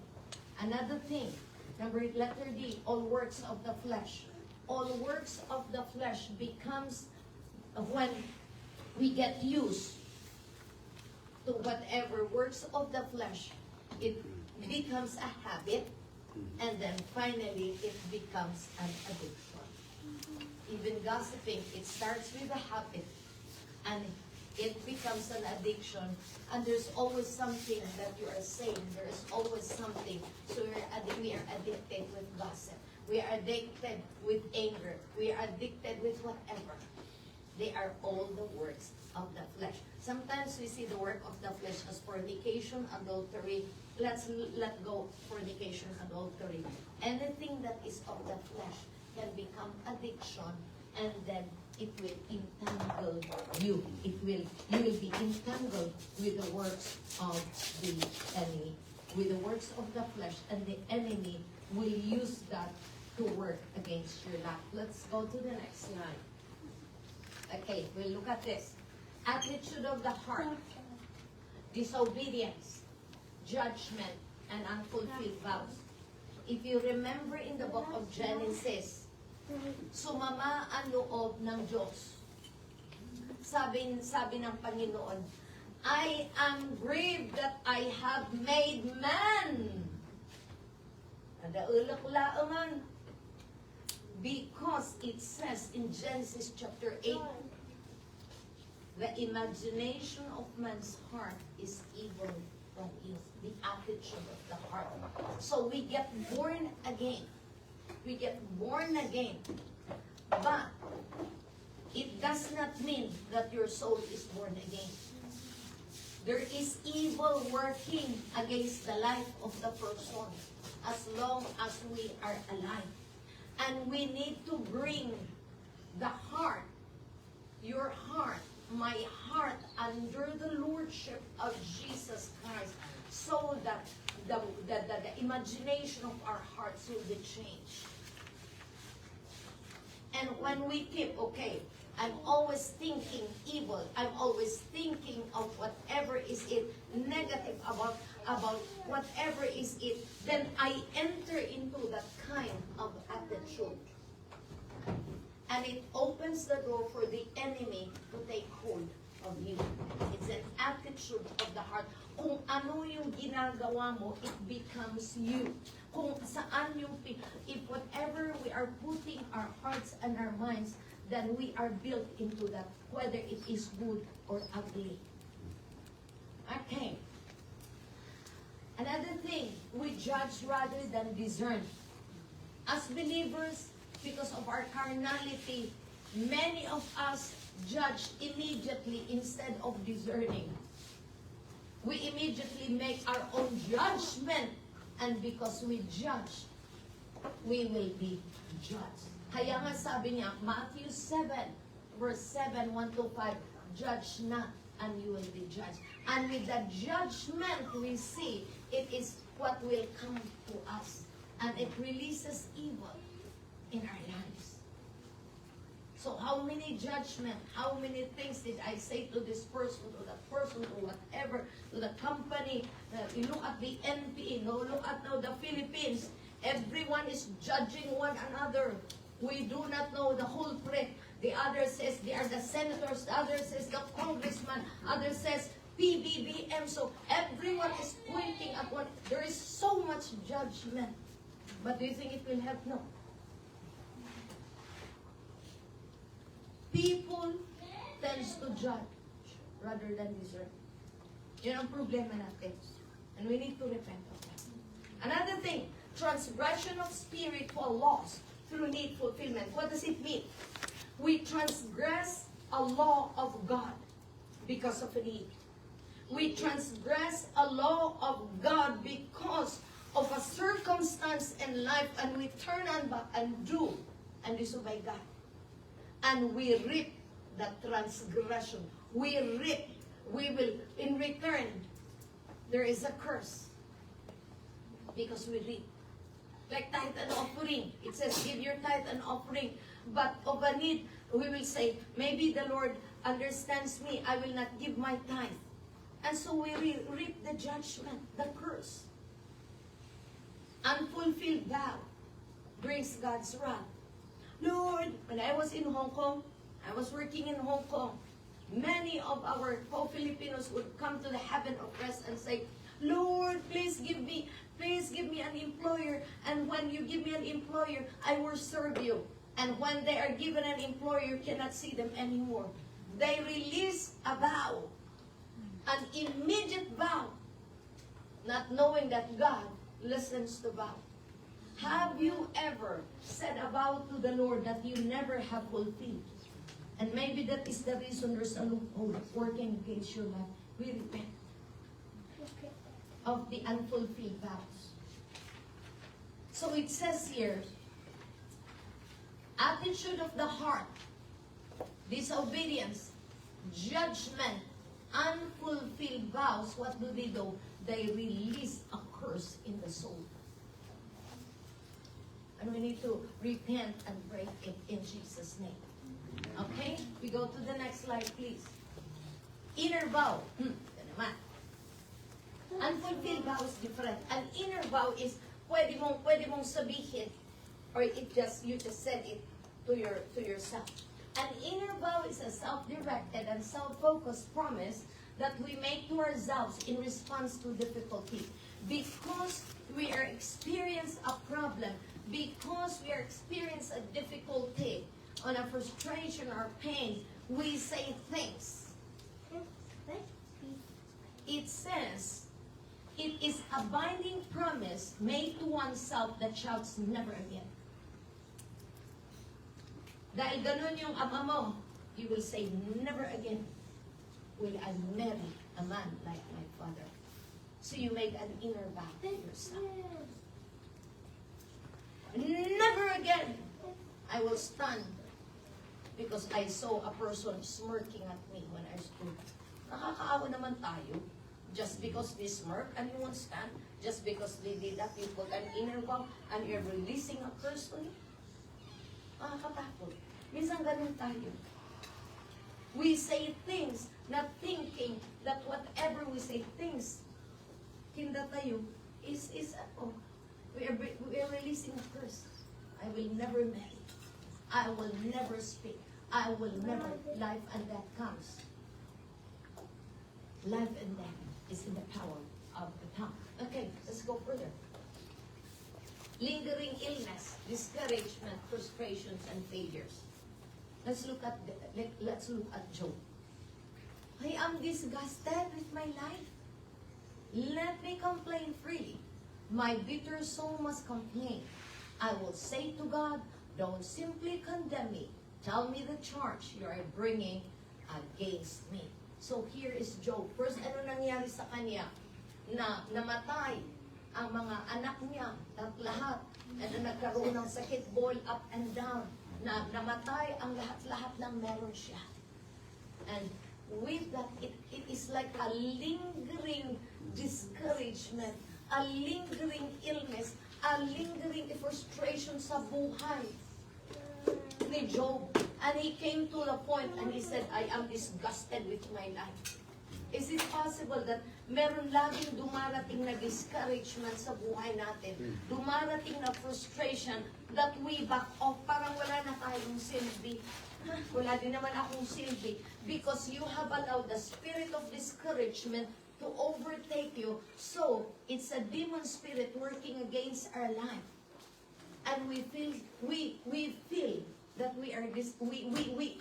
Speaker 2: Another thing, letter D, all works of the flesh. All works of the flesh becomes when we get used to whatever works of the flesh, it becomes a habit, and then finally it becomes an addiction. Even gossiping, it starts with a habit, and it becomes an addiction, and there's always something that you are saying, there's always something, so we are addicted with gossip, we are addicted with anger, we are addicted with whatever. They are all the works of the flesh. Sometimes we see the work of the flesh as fornication, adultery. Let's let go fornication, adultery. Anything that is of the flesh can become addiction, and then it will entangle you. You will be entangled with the works of the enemy, with the works of the flesh, and the enemy will use that to work against your life. Let's go to the next slide. Okay, we'll look at this. Attitude of the heart, disobedience, judgment, and unfulfilled vows. If you remember in the book of Genesis, sumama ang loob ng Diyos. Sabi ng Panginoon, I am grieved that I have made man. Adaulak-ulaman. Because it says in Genesis chapter 8, the imagination of man's heart is evil from the attitude of the heart. So we get born again. We get born again. But it does not mean that your soul is born again. There is evil working against the life of the person as long as we are alive. And we need to bring the heart, your heart, my heart, under the lordship of Jesus Christ, so that the imagination of our hearts will be changed. And when we keep, okay, I'm always thinking evil, I'm always thinking of whatever is it negative about whatever is it, then I enter into that kind of attitude. And it opens the door for the enemy to take hold of you. It's an attitude of the heart. Kung ano yung ginagawa mo, it becomes you. Kung saan yung, if whatever we are putting our hearts and our minds, then we are built into that, whether it is good or ugly. Okay. Another thing, we judge rather than discern. As believers, because of our carnality, many of us judge immediately instead of discerning. We immediately make our own judgment, and because we judge, we will be judged. Kaya nga sabi niya, Matthew 7, verse 7, 1-5, judge not, and you will be judged. And with the judgment we see, it is what will come to us. And it releases evil in our lives. So how many judgment, how many things did I say to this person, to that person, to whatever, to the company? You look at the NPA, no, look at now the Philippines. Everyone is judging one another. We do not know the whole truth. The other says they are the senators, the other says the congressman, other says PBBM. So everyone is pointing at what. There is so much judgment. But do you think it will help? No. People tends to judge rather than discern. Yun ang problema natin. And we need to repent of that. Another thing, transgression of spiritual laws through need fulfillment. What does it mean? We transgress a law of God because of a need. We transgress a law of God because
Speaker 3: of a circumstance in life, and we turn on back and do and disobey God. And we reap the transgression. We reap. We will, in return, there is a curse. Because we reap. Like tithe and offering. It says, give your tithe and offering. But of a need, we will say, maybe the Lord understands me. I will not give my tithe. And so we reap the judgment, the curse. Unfulfilled vow brings God's wrath. Lord, when I was in Hong Kong, I was working in Hong Kong, many of our co-Filipinos would come to the heaven of rest and say, Lord, please give me an employer, and when you give me an employer, I will serve you. And when they are given an employer, you cannot see them anymore. They release a vow, an immediate vow, not knowing that God listens to vow. Have you ever said a vow to the Lord that you never have fulfilled? And maybe that is the reason there's a loophole working against your life. We repent of the unfulfilled vows. So it says here, attitude of the heart, disobedience, judgment, unfulfilled vows. What do? They release a curse in the soul. And we need to repent and break it in Jesus' name. Okay? We go to the next slide, please. Inner vow. Yan naman. Unfulfilled vow is different. An inner vow is pwede mong sabihin, or you just said it to yourself. An inner vow is a self-directed and self-focused promise that we make to ourselves in response to difficulty. Because we are experiencing a problem, because we are experiencing a difficulty, on a frustration or pain, we say things. It says, it is a binding promise made to oneself that shouts never again. Dahil ganun yung ama mo, you will say, never again will I marry a man like my father. So you make an inner vow to yourself. Never again I will stand because I saw a person smirking at me when I stood. Nakakaawa naman tayo. Just because they smirk and you won't stand, just because they did that, you put an inner vow and you're releasing a curse on you. Nakakatakot. Minsan ganun tayo. We say things, not thinking that whatever we say, things, kinda tayo, we are releasing a curse. I will never marry. I will never speak. I will never. Life and death comes. Life and death is in the power of the tongue. Okay, let's go further. Lingering illness, discouragement, frustrations, and failures. Let's look at Job. I am disgusted with my life. Let me complain freely. My bitter soul must complain. I will say to God, don't simply condemn me. Tell me the charge you are bringing against me. So here is Job. First, ano nangyari sa kanya? Na namatay ang mga anak niya at lahat. And nagkaroon ng sakit, boil up and down. Na namatay ang lahat-lahat ng meron siya. And with that, it is like a lingering discouragement, a lingering illness, a lingering frustration sa buhay ni Job. And he came to the point and he said, I am disgusted with my life. Is it possible that meron laging dumarating na discouragement sa buhay natin? Dumarating na frustration that we back off. Parang wala na tayong silbi. Wala din naman akong silbi. Because you have allowed the spirit of discouragement to overtake you. So, it's a demon spirit working against our life. And we feel that we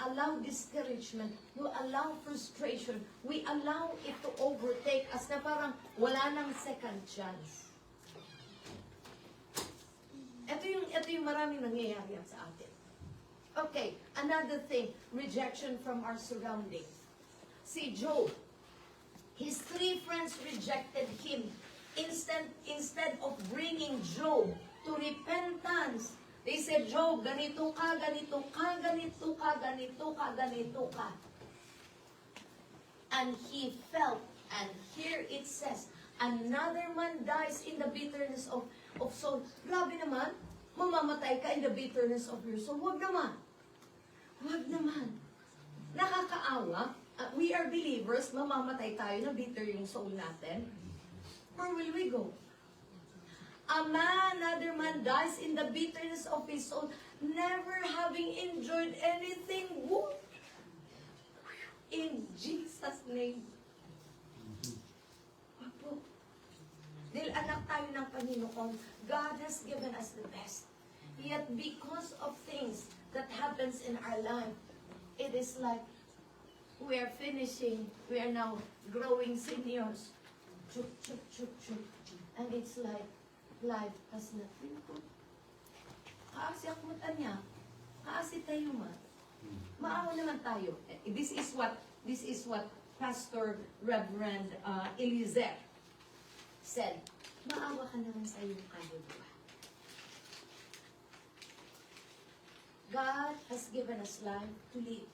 Speaker 3: allow discouragement, we allow frustration, we allow it to overtake us na parang wala nang second chance. Ito yung maraming nangyayari sa atin. Okay, another thing, rejection from our surroundings. See, Job, his 3 friends rejected him Instead of bringing Job to repentance, they said, Job, ganito ka, ganito ka, ganito ka, ganito ka, ganito ka. And he felt, and here it says, another man dies in the bitterness of soul. Grabe naman, mamamatay ka in the bitterness of your soul. Huwag naman. Huwag naman. Nakakaawa. We are believers, mamamatay tayo na bitter yung soul natin. Where will we go? Another man dies in the bitterness of his soul, never having enjoyed anything good. In Jesus' name. Apo. Dahil anak tayo ng Panginoon, God has given us the best. Yet because of things that happens in our life, it is like we are finishing, we are now growing seniors. Chuk, chuk, chuk, chuk. And it's like, life has not been good. Kaasi ako matanya. Kaasi tayo man. Maawa naman tayo. This is what Pastor Reverend Eliezer said. Maawa ka naman sa iyong kaluluwa. God has given us life to live.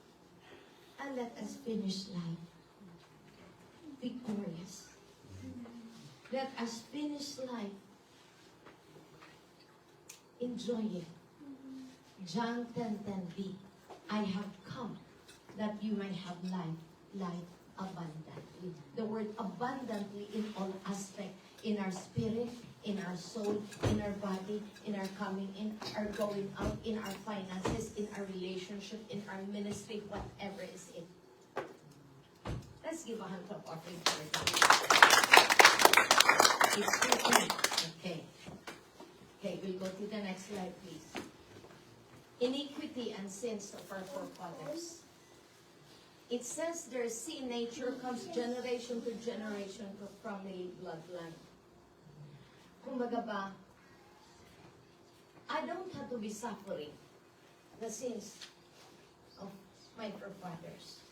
Speaker 3: And let us finish life victorious. Let us finish life enjoying. John 10:10b. I have come that you may have life abundantly. The word abundantly in all aspects, in our spirit, in our soul, in our body, in our coming in, our going out, in our finances, in our relationship, in our ministry, whatever is it. Let's give a hand clap offering for God. Okay. Okay, we'll go to the next slide, please. Iniquity and sins of our forefathers. It says their sin nature comes generation to generation to family bloodline. Kumbaga ba, I don't have to be suffering the sins of my forefathers.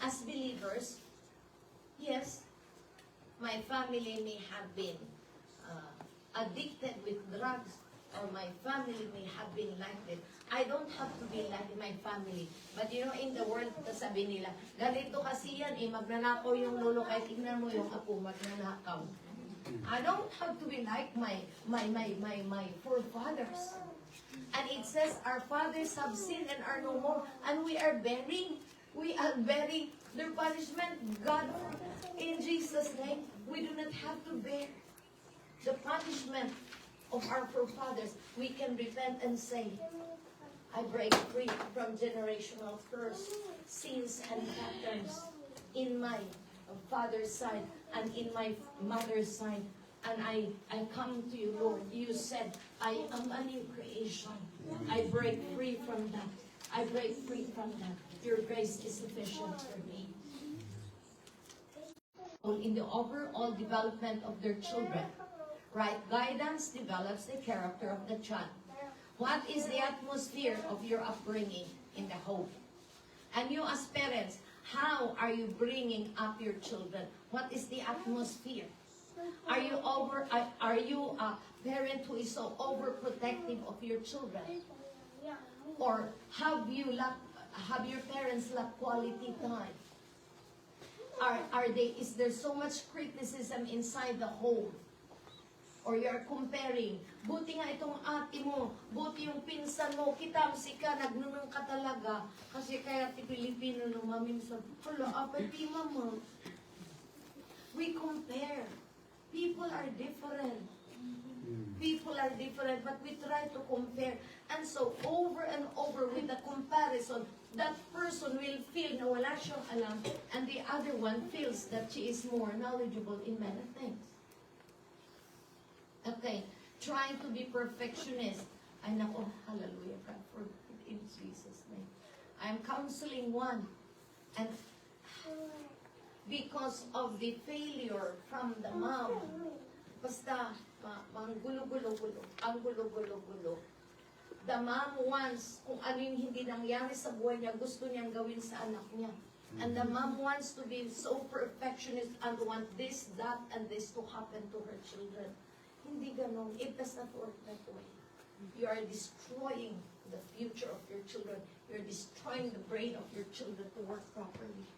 Speaker 3: As believers, yes, my family may have been addicted with drugs, or my family may have been like that. I don't have to be like my family. But you know, in the world, sabi nila, ganito kasi yan, magnanakaw yung lolo, kahit tignan mo yung apo, magnanakaw. I don't have to be like my forefathers. And it says, our fathers have sinned and are no more, and we are bearing their punishment. God, in Jesus' name, we do not have to bear the punishment of our forefathers. We can repent and say, I break free from generational curse, sins, and patterns in my father's side and in my mother's side. And I come to you, Lord. You said, I am a new creation. I break free from that. I break free from that. Your grace is sufficient for me. In the overall development of their children, right guidance develops the character of the child. What is the atmosphere of your upbringing in the home? And you as parents, how are you bringing up your children? What is the atmosphere? Are you a parent who is so overprotective of your children? Or have your parents lack quality time? Is there so much criticism inside the home? Or you're comparing, buti nga itong ate mo, buti yung pinsan mo, kitamsi ka, nagnunong ka talaga. Kasi kaya ti Pilipino no maminsan, hala, apati mama. We compare. People are different. People are different, but we try to compare. And so, over and over with the comparison, that person will feel na wala siyang alam, and the other one feels that she is more knowledgeable in many things. Okay, trying to be perfectionist. Ay nako, hallelujah, God, for in Jesus' name. I'm counseling one, and because of the failure from the mom, basta, ang gulo-gulo-gulo, ang gulo-gulo-gulo. The mom wants, kung ano yung hindi nangyari sa buhay niya, gusto niyang gawin sa anak niya. And the mom wants to be so perfectionist and want this, that, and this to happen to her children. Hindi ganon. It does not work that way. You are destroying the future of your children. You're destroying the brain of your children to work properly.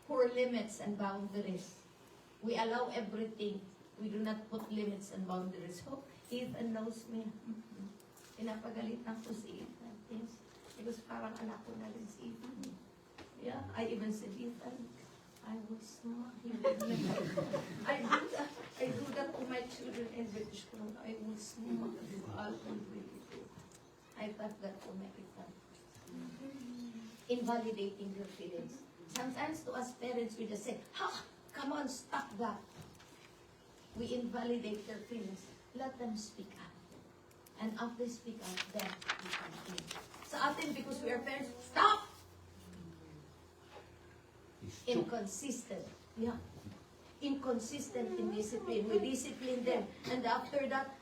Speaker 3: Poor limits and boundaries. We allow everything. We do not put limits and boundaries. Oh, Ethan knows me. Pinapagalitan ko si Ethan. Yes. Because parang anak ko na rin si Ethan. Yeah, I even said, Ethan, I was smart. I do that to my children in British Columbia. I was smart. I thought that to my Ethan. Invalidating your feelings. Sometimes to us parents, we just say, ha, come on, stop that. We invalidate their feelings. Let them speak up. And after they speak up, then we can heal. Sa atin, because we are parents, stop! Inconsistent. Yeah. Inconsistent in discipline. We discipline them. And after that,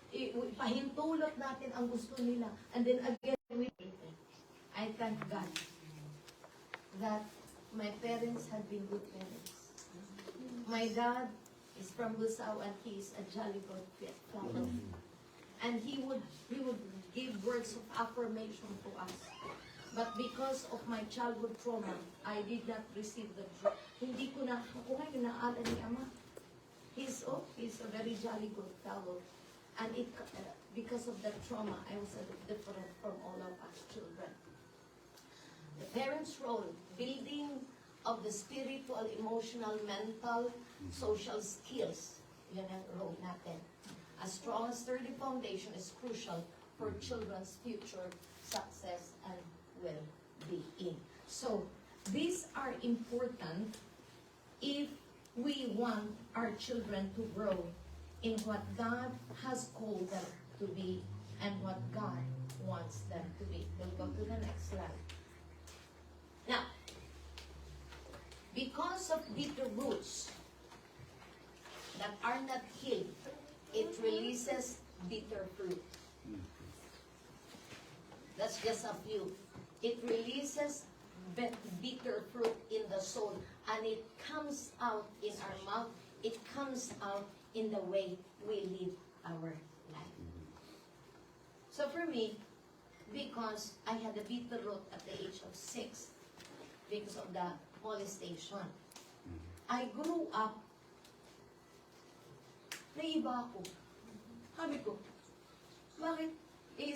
Speaker 3: pahintulot natin ang gusto nila. And then again, I thank God that my parents had been good parents. My dad is from Busao and he is a jolly good fellow. And he would give words of affirmation to us. But because of my childhood trauma, I did not receive the truth. Hindi ko na, ako ngayon naalala ni Ama. He's a very jolly good fellow. And because of that trauma, I was different from all of us children. The parents' role, building of the spiritual, emotional, mental, social skills. Yun ang role natin. A strong, sturdy foundation is crucial for children's future success and well-being. So, these are important if we want our children to grow in what God has called them to be and what God wants them to be. We'll go to the next slide. Now, because of bitter roots that are not healed, it releases bitter fruit. That's just a few. It releases bitter fruit in the soul, and it comes out in our mouth. It comes out in the way we live our life. So for me, because I had a bitter root at the age of 6, because of the molestation, I grew up, naiba ako. Sabi ko, bakit?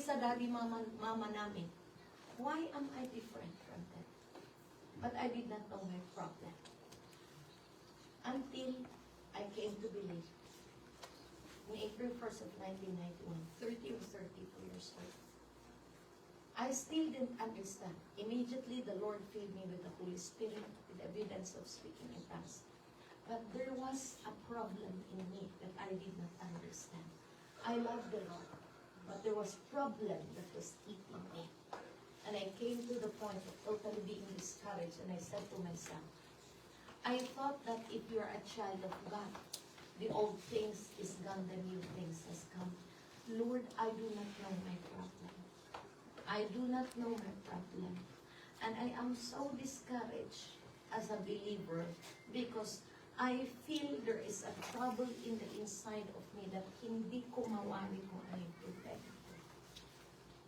Speaker 3: Sa daddy mama namin. Why am I different from them? But I did not know my problem. Until I came to believe. In April 1st of 1991, 30 or 32 years old. I still didn't understand. Immediately, the Lord filled me with the Holy Spirit, with evidence of speaking in tongues. But there was a problem in me that I did not understand. I loved the Lord, but there was a problem that was eating me. And I came to the point of totally being discouraged, and I said to myself, I thought that if you are a child of God, the old things is gone, the new things has come. Lord, I do not know my problem. I do not know my problem. And I am so discouraged as a believer because I feel there is a trouble in the inside of me that hindi ko mawari kung ano yung problema.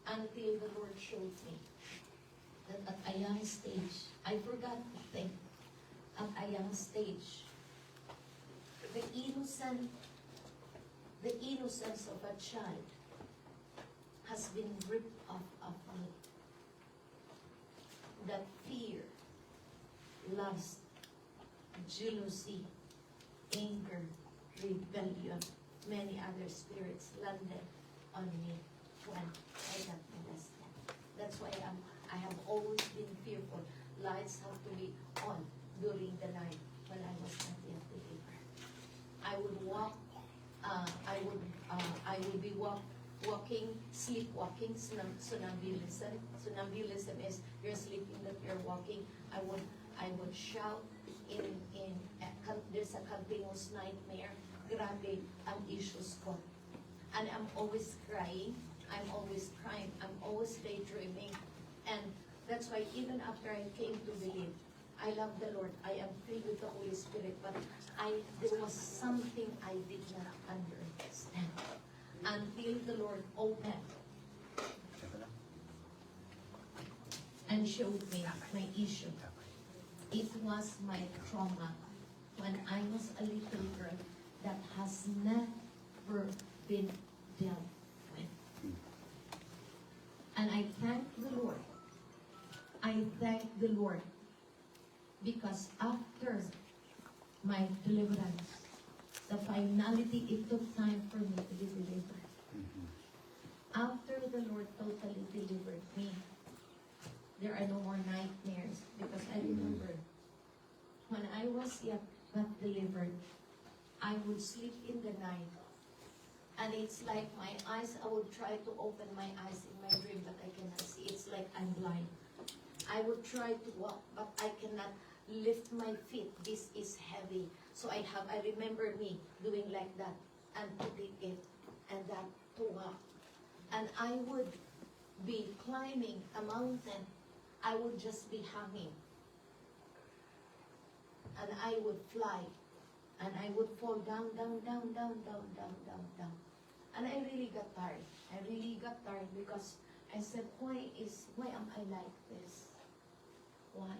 Speaker 3: Until the Lord showed me that at a young stage, I forgot to think, at a young stage, the innocence of a child has been ripped off of me. That fear, lust, jealousy, anger, rebellion, many other spirits landed on me when I got molested. That's why I have always been fearful. Lights have to be on during the night when I was not yet delivered. I would walk. I would be walking, sleepwalking, somnambulism. Somnambulism is you're sleeping but you're walking. I would shout there's a continuous nightmare. Grabe ang issues ko. And I'm always crying. I'm always crying. I'm always daydreaming. And That's why even after I came to believe, I love the Lord. I am filled with the Holy Spirit, but there was something I did not understand until the Lord opened and showed me my issue. It was my trauma when I was a little girl that has never been dealt with. And I thank the Lord. I thank the Lord because after my deliverance, the finality, it took time for me to be delivered. After the Lord totally delivered me, there are no more nightmares because I remember when I was yet got delivered, I would sleep in the night. And it's like my eyes, I would try to open my eyes in my dream, but I cannot see. It's like I'm blind. I would try to walk, but I cannot lift my feet. This is heavy. So I remember me doing like that and putting it and that to walk. And I would be climbing a mountain. I would just be hanging. And I would fly. And I would fall down, down, down, down, down, down, down, down. And I really got tired. I really got tired because I said, why am I like this? Why?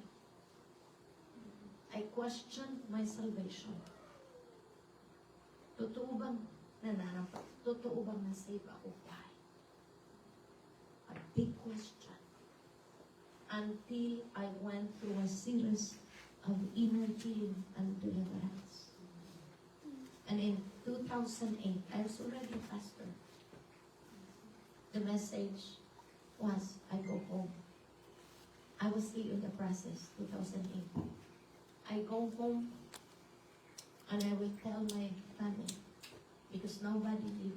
Speaker 3: I questioned my salvation. Totoo bang nananapat? Totoo bang nasave ako? Why? A big question. Until I went through a series of inner healing and deliverance. And in 2008, I was already a pastor. The message was, I go home. I was still in the process, 2008. I go home and I will tell my family because nobody knew.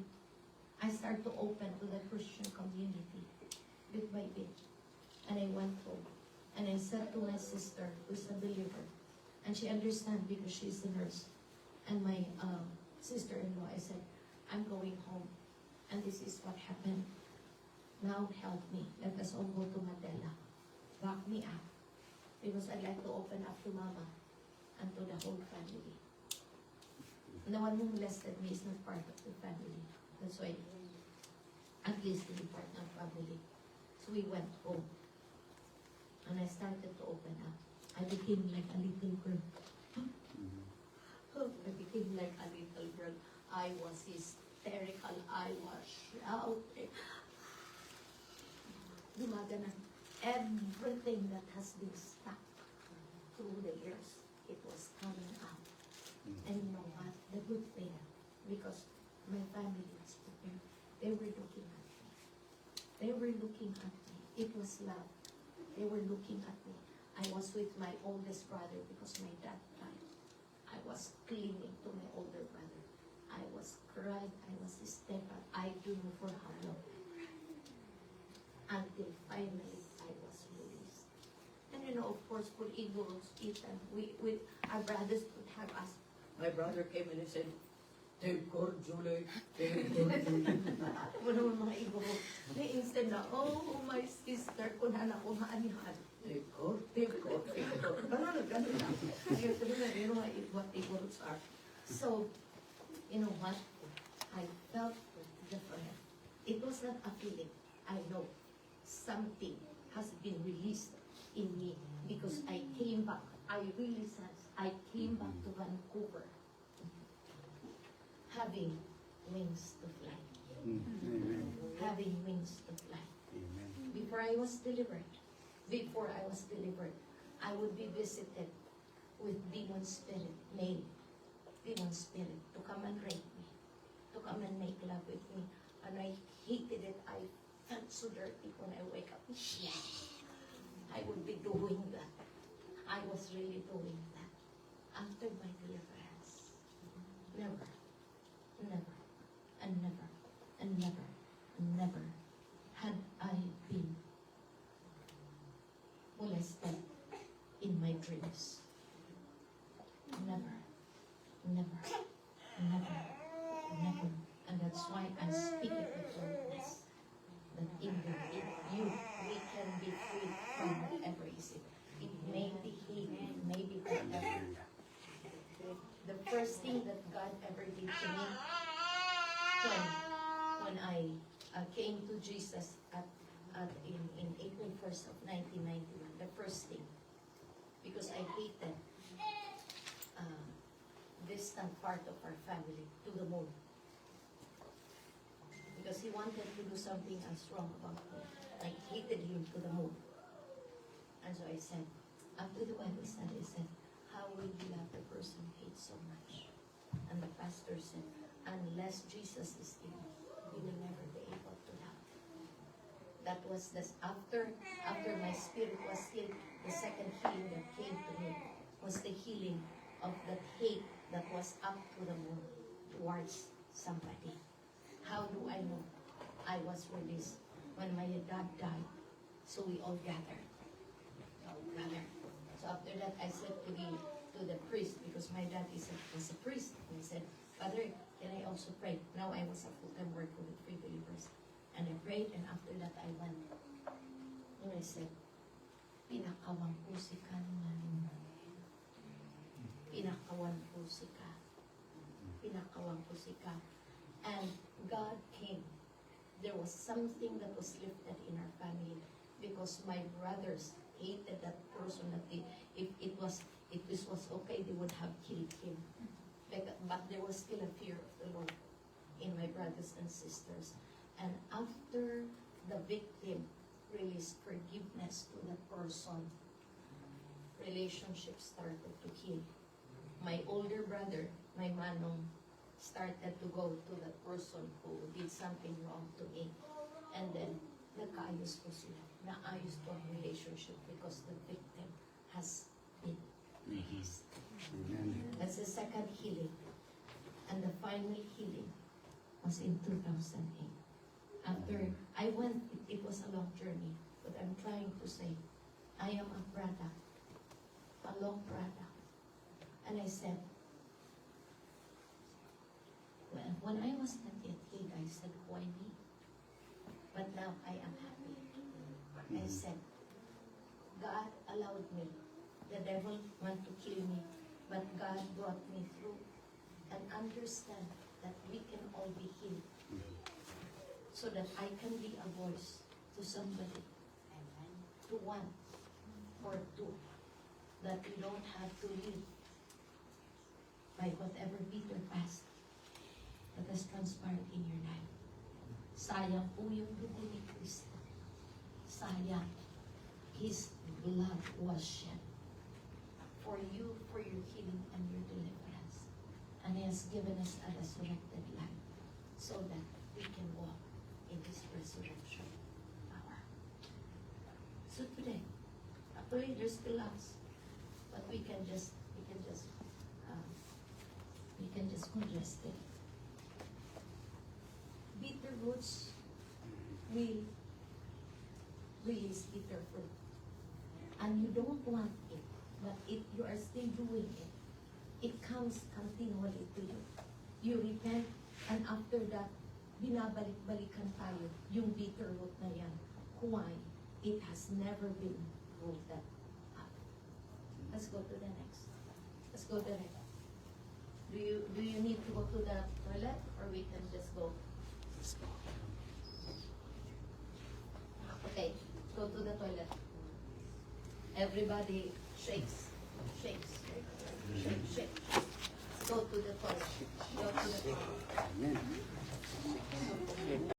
Speaker 3: I start to open to the Christian community bit by bit. And I went home and I said to my sister, who's a believer, and she understands because she's a nurse, and my sister-in-law, I said, I'm going home and this is what happened. Now help me. Let us all go to Mandela. Back me up. Because I'd like to open up to Mama and to the whole family. And the one who molested me is not part of the family. That's why, at least to be part of family. So we went home. And I started to open up. I became like a little girl. I became like a little girl. I was hysterical. I was shouting. Gumagana. Everything that has been stuck through the years, it was coming out. And you know what? The good thing, because my family was prepared. They were looking at me. They were looking at me. It was love. They were looking at me. I was with my oldest brother because my dad died. I was clinging to my older brother. I was crying. I was hysterical. I don't know for how long. Until finally I was released. And you know, of course, for Igor's Ethan, our brothers would have us. My brother came and he said, "Thank God, Julie. Thank God, Julie." Wala mo mga Igor. Instead na, oh, my sister, kunan ako maanihan. Thank God, thank God, thank God. Ganun lang. You know what Igors are. So, you know what? I felt different. It was not a feeling. I know something has been released in me because I came back. I really sense I came back to Vancouver having wings to fly. Having wings to fly. Before I was delivered, I would be visited with demon spirit, male demon spirit, to come and rape me, to come and make love with me. And I hated it. I felt so dirty when I wake up. Yeah. I would be doing that. I was really doing that. After my deliverance, never, never, and never, and never, never had I been molested in my dreams. Never, never, never, never. And that's why I speak it with boldness. That in you, we can can be free from whatever is it. It may be hate, it may be whatever. The first thing that God ever did to me when I came to Jesus in April 1st of 1991, the first thing, because I hated distant part of our family to the moon. Because he wanted to do something wrong about me. I hated him to the moon. And so I said, after the Bible study, I said, how will you love the person you hate so much? And the pastor said, unless Jesus is in you, you will never be able to love. That was after my spirit was healed, the second healing that came to me was the healing of that hate that was up to the moon towards somebody. How do I know? I was released when my dad died. So we all gathered. So after that, I said to the priest, because my dad was a priest, and I said, Father, can I also pray? Now I was a full-time worker with Free Believers. And I prayed, and after that, I went. And I said, pinakawan po si Kanman. Pinakawan po si Ka. Pinakawan po si Ka. And God came. There was something that was lifted in our family because my brothers hated that person. That if this was okay, they would have killed him. But there was still a fear of the Lord in my brothers and sisters. And after the victim released forgiveness to the person, relationships started to heal. My older brother, my manong, started to go to the person who did something wrong to me. And then, nagkaayos ko sila. Naayos ko ang relationship because the victim has been released. That's the second healing. And the final healing was in 2008. After I went, it was a long journey, but I'm trying to say, I am a product, a long product. And I said, when I was not yet healed, I said, why me? But now I am happy. I said, God allowed me. The devil wanted to kill me, but God brought me through and understand that we can all be healed. So that I can be a voice to somebody, to one or two, that we don't have to live by whatever bitter past that has transpired in your life. Sayang po yung dugo ni Kristo. Sayang. His blood was shed for you, for your healing and your deliverance. And He has given us a resurrected life so that we can walk in His resurrection power. So today, actually there's still us, but we can just congest it. Bitter roots will release bitter fruit. And you don't want it, but if you are still doing it, it comes continually to you. You repent, and after that, binabalik-balikan tayo yung bitter root na yan. Why? It has never been rooted up. Let's go to the next. Let's go to the next. Do you need to go to the toilet, or we can just go? Okay, go to the toilet. Everybody shakes. Shake. Go to the toilet. Go to the toilet.